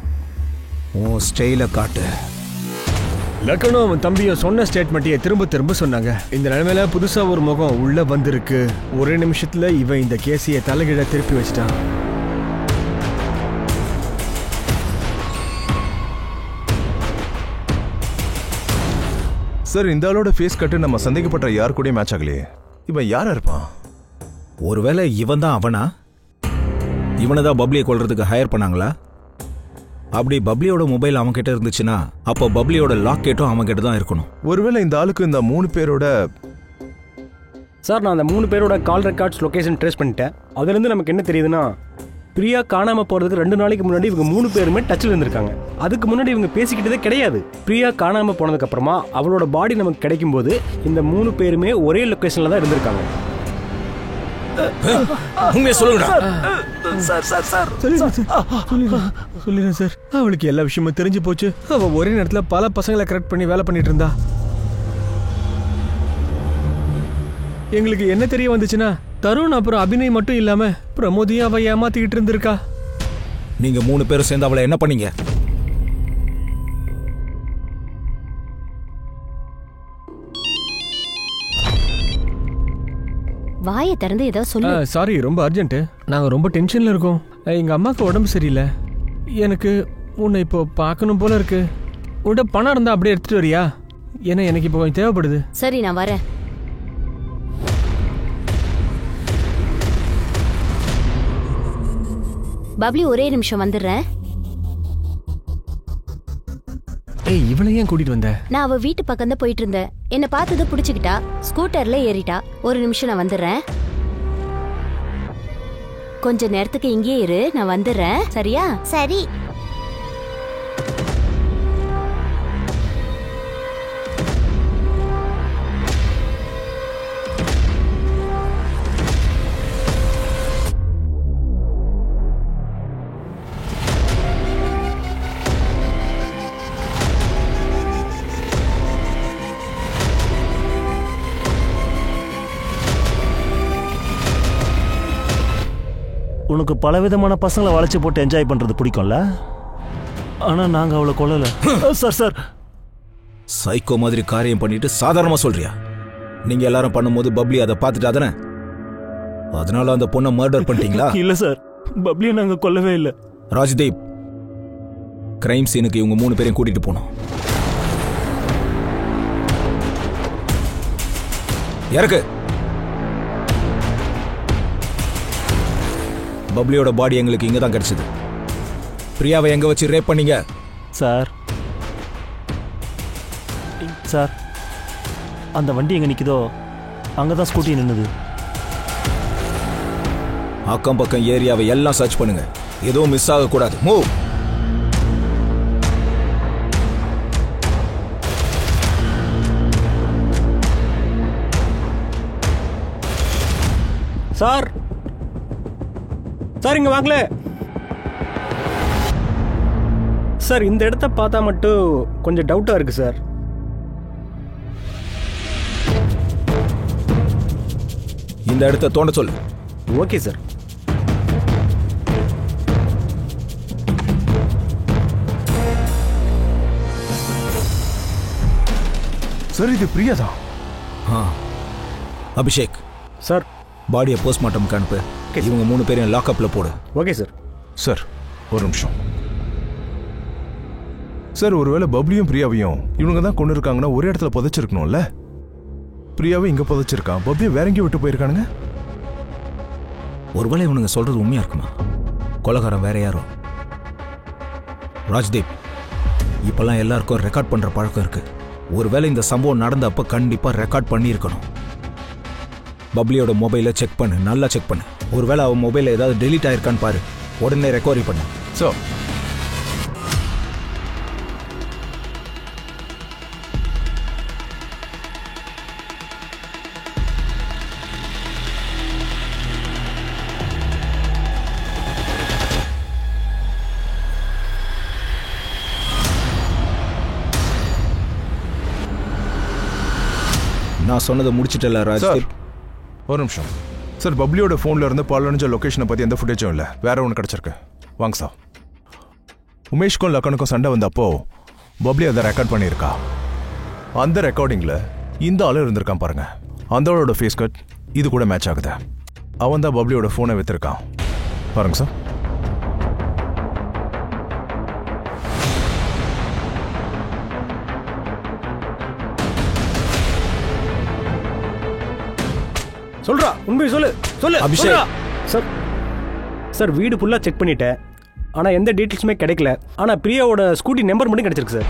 உன் ஸ்டைலை காட்டு. லக்கனும் அவன் தம்பியும் சொன்ன ஸ்டேட்மெண்ட்டையே திரும்ப திரும்ப சொன்னாங்க. இந்த நிலைமையில புதுசா ஒரு முகம் உள்ள வந்திருக்கு. ஒரே நிமிஷத்துல இவன் இந்த கேஸையை தலைகீழ திருப்பி வச்சிட்டான். சார் இந்த ஆளோட ஃபேஸ் கட்டு நம்ம சந்தேகப்பட்ட யார் கூட மேட்ச் ஆகலையே. இவன் யாரா இருப்பான்? ஒருவேளை இவன் தான் அவனா? இவனை தான் பப்ளியை கொல்றதுக்கு ஹையர் பண்ணாங்களா? அப்படி பப்ளியோட மொபைல் அவன் கிட்ட இருந்துச்சுன்னா அப்போ பப்ளியோட லாக்கெட்டும் அவன் கிட்ட தான் இருக்கணும். ஒருவேளை இந்த ஆளுக்கு இந்த 3 பேரோட சார் நான் அந்த 3 பேரோட கால் ரெக்கார்ட்ஸ் லொகேஷன் ட்ரேஸ் பண்ணிட்டேன். அதுலேருந்து நமக்கு என்ன தெரியுதுன்னா, பிரியா காணாமல் போகிறதுக்கு 2 நாளைக்கு முன்னாடி இவங்க 3 பேருமே டச்சில் இருந்திருக்காங்க. அதுக்கு முன்னாடி இவங்க பேசிக்கிட்டதே கிடையாது. பிரியா காணாமல் போனதுக்கப்புறமா அவளோட பாடி நமக்கு கிடைக்கும் போது இந்த 3 பேருமே ஒரே லொக்கேஷனில் தான் இருந்திருக்காங்க. சொல்லிடுறேன் சார். அவளுக்கு எல்லா விஷயமும் தெரிஞ்சு போச்சு. அவ ஒரே நேரத்துல பல பசங்களை கரெக்ட் பண்ணி வேலை பண்ணிட்டு இருந்தா. எங்களுக்கு என்ன தெரிய வந்துச்சுன்னா, தருண் அப்புறம் அபிநய் மட்டும் இல்லாம பிரமோதியும் அவ ஏமாத்திக்கிட்டு இருந்திருக்கா. நீங்க 3 பேரும் சேர்ந்து அவளை என்ன பண்ணீங்க? வாயை திறந்து ஏதோ சொல்லு. சாரி, ரொம்ப அர்ஜென்ட். நாங்க ரொம்ப டென்ஷன்ல இருக்கோம். எங்க அம்மாக்கு உடம்பு சரியில்லை. எனக்கு உன்னை இப்போ பார்க்கணும் போல இருக்கு. உன்கிட்ட பணம் இருந்தா அப்படியே எடுத்துட்டு வரியா? ஏன்னா எனக்கு இப்போ கொஞ்சம் தேவைப்படுது. சரி நான் வரேன். பப்ளி ஒரே நிமிஷம் வந்துடுறேன். ஏய், இவளை ஏன் கூட்டிட்டு வந்த? நான் அவ வீட்டு பக்கம் தான் போயிட்டு இருந்தேன். என்ன பார்த்தது புடிச்சுக்கிட்டா. ஸ்கூட்டர்ல ஏறிட்டா. ஒரு நிமிஷம் நான் வந்துடுறேன். கொஞ்ச நேரத்துக்கு இங்கே இரு, நான் வந்துடுறேன். சரியா? சரி. உனக்கு பலவிதமான பசங்களை வளைச்சு போட்டு என்ஜாய் பண்றது பிடிக்கும்ல? ஆனா நாங்க அவளை கொல்லல. சார் சார், சைக்கோ மாதிரி காரியம் பண்ணிட்டு சாதாரணமா சொல்றியா? நீங்க எல்லாரும் பண்ணும்போது பப்ளி அதை பார்த்துட்டா தானே? அதனால அந்த பொண்ணை மர்டர் பண்ணிட்டீங்களா? இல்ல சார், பப்ளியை நாங்க கொல்லவே இல்லை. ராஜ்தீப், கிரைம் சீனுக்கு இவங்க 3 பேரையும் கூட்டிட்டு போனோம். இறக்கு. பப்ளியோட பாடி எங்களுக்கு இங்க தான் கிடைச்சது. பிரியாவை எங்க வச்சு ரேப் பண்ணீங்க? சார் சார், அந்த வண்டி எங்க நிக்குதோ அங்கதான் ஸ்கூட்டி நின்னுது. அக்கம் பக்கம் ஏரியாவை எல்லாம் சர்ச் பண்ணுங்க, எதுவும் மிஸ் ஆகக்கூடாது. மூவ். சார் சார் இங்க வாங்கல சார். இந்த இடத்த பார்த்தா மட்டும் கொஞ்சம் டவுட்டா இருக்கு சார். இந்த இடத்த தோண்ட சொல்லு. Okay sir. சார் இது பிரியா தான். அபிஷேக் சார் பாடியை போஸ்ட்மார்ட்டம்க்கு அனுப்பு. இவங்க 3 பேரையும் லாக்அப்ல போடு. Okay sir. சார் ஒரு நிமிஷம் சார். ஒருவேளை பப்ளியும் பிரியாவையும் இவங்க தான் கொண்டு இருக்காங்கன்னா ஒரே இடத்துல புதைச்சிருக்கணும்ல. பிரியாவை இங்க புதைச்சிருக்கான், பப்ளியை வேற எங்கேயும் விட்டு போயிருக்கானுங்க. ஒருவேளை இவனுங்க சொல்றது உண்மையா இருக்குமா? கொலைகாரன் வேற யாரும். ராஜ்தீப், இப்பெல்லாம் எல்லாருக்கும் ரெக்கார்ட் பண்ற பழக்கம் இருக்கு. ஒருவேளை இந்த சம்பவம் நடந்தப்ப கண்டிப்பா ரெக்கார்ட் பண்ணி இருக்கணும். பப்ளியோட மொபைலை செக் பண்ணு, நல்லா செக் பண்ணு. ஒருவேளை அவன் மொபைல ஏதாவது டெலீட் ஆயிருக்கான்னு பாரு, உடனே ரெக்கவரி பண்ணு. ஸோ நான் சொன்னதை முடிச்சிட்டல ராஜ்தீப். ஒரு நிமிஷம் சார். பப்ளியோட ஃபோன்ல இருந்து பாலடைஞ்ச லொகேஷனை பத்தி எந்த ஃபுட்டேஜும் இல்லை, வேற ஒன்று கிடைச்சிருக்கு. வாங்க சார். உமேஷ்க்கும் லக்கனுக்கும் சண்டை வந்தப்போ பப்ளி அதை ரெக்கார்ட் பண்ணியிருக்கா. அந்த ரெக்கார்டிங்ல இந்த ஆளு இருந்திருக்கான் பாருங்க. அந்த ஆளோட ஃபேஸ் கட் இது கூட மேட்ச் ஆகுது. அவன் தான் பப்ளியோட ஃபோனை வித்திருக்கான் பாருங்க சார். சொல்றா, உண்மை சொல்லு சொல்லு அபிஷேக். சார் சார் வீடு ஃபுல்லாக செக் பண்ணிட்டேன், ஆனால் எந்த டீட்டெயில்ஸுமே கிடைக்கல. ஆனால் பிரியாவோட ஸ்கூட்டி நம்பர் மட்டும் கிடைச்சிருக்கு சார்.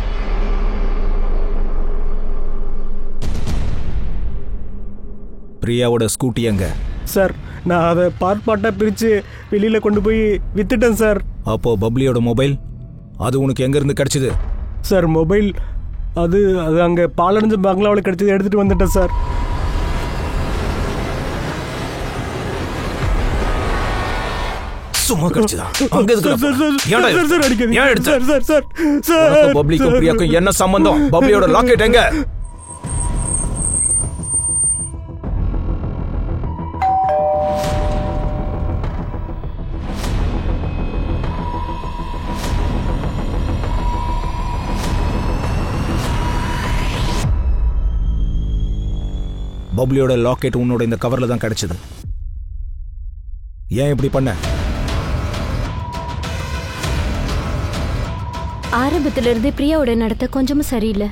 பிரியாவோட ஸ்கூட்டி எங்க? சார் நான் அதை பார்ட்டாக பிரித்து வெளியில் கொண்டு போய் வித்துட்டேன் சார். அப்போ பப்ளியோட மொபைல் அது உனக்கு எங்க இருந்து கிடைச்சது? சார் மொபைல் அது அது அங்கே பாலடைஞ்ச பங்களாவில் கிடைச்சது, எடுத்துகிட்டு வந்துட்டேன் சார். சும்மா கிடைச்சதா? அங்க பப்ளிக்கும் பிரியாக்கும் என்ன சம்பந்தம்? பப்ளியோட லாக்கெட் எங்க? பப்ளியோட லாக்கெட் உன்னோட இந்த கவர்ல தான் கிடைச்சது. ஏன் இப்படி பண்ண? ஆரம்பத்துல இருந்தே பிரியாவோட நடத்த கொஞ்சமும் சரியில்லை.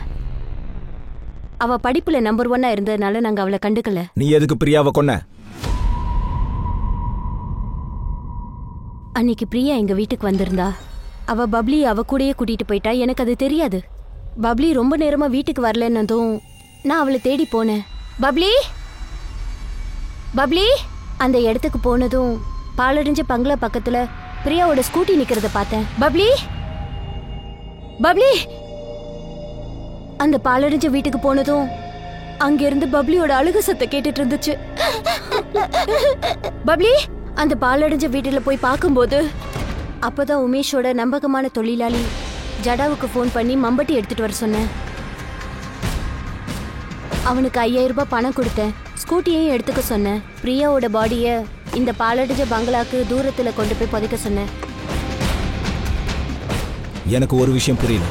அவ படிப்புல நம்பர் 1 இருந்ததுனால நாங்க அவளை கண்டுக்கல. நீ எதுக்கு பிரியாவை கொன்ன? அன்னைக்கு பிரியா எங்க வீட்டுக்கு வந்திருந்தா. அவ பப்ளி அவ கூடயே கூட்டிட்டு போயிட்டா. எனக்கு அது தெரியாது. பப்ளி ரொம்ப நேரமா வீட்டுக்கு வரலன்னதும் நான் அவளை தேடி போனேன். பப்ளி பப்ளி அந்த இடத்துக்கு போனதும் பாலடைஞ்ச பங்களா பக்கத்துல பிரியாவோட ஸ்கூட்டி நிக்கிறத பார்த்தேன். பப்ளி பப்ளி அந்த பாலடைஞ்ச வீட்டுக்கு போனதும் அங்கிருந்து பப்ளியோட அழுகு சத்தம் கேட்டுட்டு இருந்துச்சு. பப்ளி அந்த பாலடைஞ்ச வீட்டுல போய் பார்க்கும்போது அப்பதான் உமேஷோட நம்பகமான தொழிலாளி ஜடாவுக்கு ஃபோன் பண்ணி மம்பட்டி எடுத்துட்டு வர சொன்னேன். அவனுக்கு 5000 ரூபாய் பணம் கொடுத்தேன். ஸ்கூட்டியையும் எடுத்துக்க சொன்னேன். பிரியாவோட பாடிய இந்த பாலடைஞ்ச பங்களாக்கு தூரத்துல கொண்டு போய் புதைக்க சொன்னேன். எனக்கு ஒரு விஷயம் புரியல.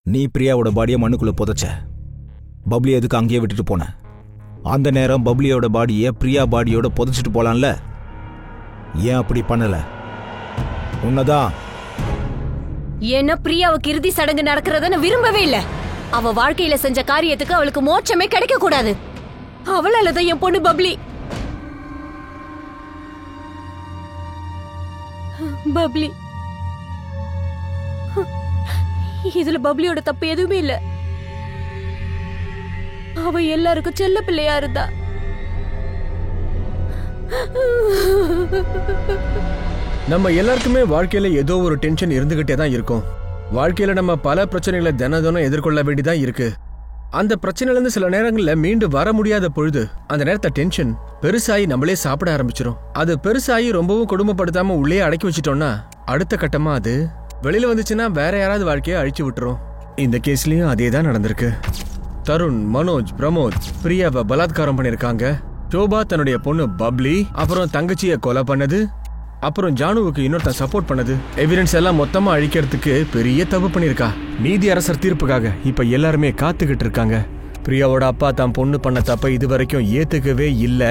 நீ பிரியாவோட பாடியை மண்ணுக்குள்ள புதைச்ச, பப்ளி எதுக்கு அங்கேயே விட்டுட்டு போன? அந்த நேரம் பப்ளியோட பாடியை பிரியா பாடியோட புதைச்சிட்டு போலாம்ல, ஏன் அப்படி பண்ணல? உன்னதான். ஏன்னா பிரியாவுக்கு இறுதி சடங்கு நடக்கிறத நான் விரும்பவே இல்லை. அவ வாழ்க்கையில செஞ்ச காரியத்துக்கு அவளுக்கு மோட்சமே கிடைக்க கூடாது. அவளாலதான் என் பொண்ணு பப்ளி பப்ளி இதுல பப்ளியோட தப்பு எதுவுமே இல்ல. அவ எல்லாருக்கும் செல்ல பிள்ளையா இருந்தா. நம்ம எல்லாருக்குமே வாழ்க்கையில ஏதோ ஒரு டென்ஷன் இருந்துகிட்டே தான் இருக்கும். வாழ்க்கையில நம்ம பல பிரச்சனைகளை தினம் எதிர்கொள்ள வேண்டியதான் இருக்கு. அந்த பிரச்சனையில இருந்து சில நேரங்கள்ல மீண்டு வர முடியாத பொழுது அந்த நேரத்தை டென்ஷன் பெருசாகி நம்மளே சாப்பிட ஆரம்பிச்சிடும். அது பெருசாகி ரொம்பவும் கொடுமைப்படுத்தாம உள்ளே அடக்கி வச்சிட்டோம்னா அடுத்த கட்டமா அது வெளியில வந்துச்சுன்னா வேற யாராவது வாழ்க்கையை அழிச்சு விட்டுரும். இந்த கேஸ்லயும் அதே தான் நடந்திருக்கு. தருண், மனோஜ், பிரமோத் பிரியாவை பலாத்காரம் பண்ணிருக்காங்க. சோபா தன்னுடைய பொண்ணு பப்ளி, அப்புறம் தங்கச்சியை கொலை பண்ணது, அப்புறம் ஜானுவுக்கு இன்னொருத்தன் சப்போர்ட் பண்ணது. எவிடன்ஸ் எல்லாம் மொத்தமா அழிக்கிறதுக்கு பெரிய தப்பு பண்ணிருக்கா. நீதி அரசர் தீர்ப்புக்காக இப்ப எல்லாருமே காத்துக்கிட்டு இருக்காங்க. பிரியாவோட அப்பா தான் பொண்ணு பண்ண தப்ப இது வரைக்கும் ஏத்துக்கவே இல்ல.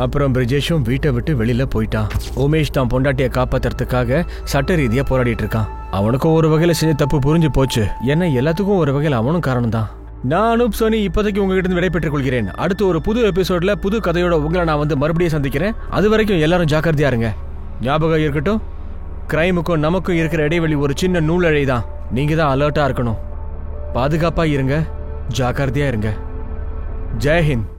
அப்புறம் பிரிஜேஷும் வீட்டை விட்டு வெளியில போயிட்டான். உமேஷ் தான் பொண்டாட்டியை காப்பாத்துறதுக்காக சட்ட ரீதியா போராடிட்டு இருக்கான். அவனுக்கும் ஒரு வகையில செஞ்ச தப்பு புரிஞ்சு போச்சு. ஏன்னா எல்லாத்துக்கும் ஒரு வகையில அவனும் காரணம் தான். நான் அனூப் சோனி இப்போதைக்கு உங்ககிட்ட இருந்து விடைபெற்றுக் கொள்கிறேன். அடுத்து ஒரு புது எபிசோட்ல புது கதையோட உங்களை நான் வந்து மறுபடியும் சந்திக்கிறேன். அது வரைக்கும் எல்லாரும் ஜாக்கிரதையா இருங்க. ஞாபகம் இருக்கட்டும், கிரைமுக்கும் நமக்கும் இருக்கிற இடைவெளி ஒரு சின்ன நூலழை தான். நீங்க தான் அலர்ட்டா இருக்கணும். பாதுகாப்பா இருங்க, ஜாக்கிரதையா இருங்க. ஜெய் ஹிந்த்.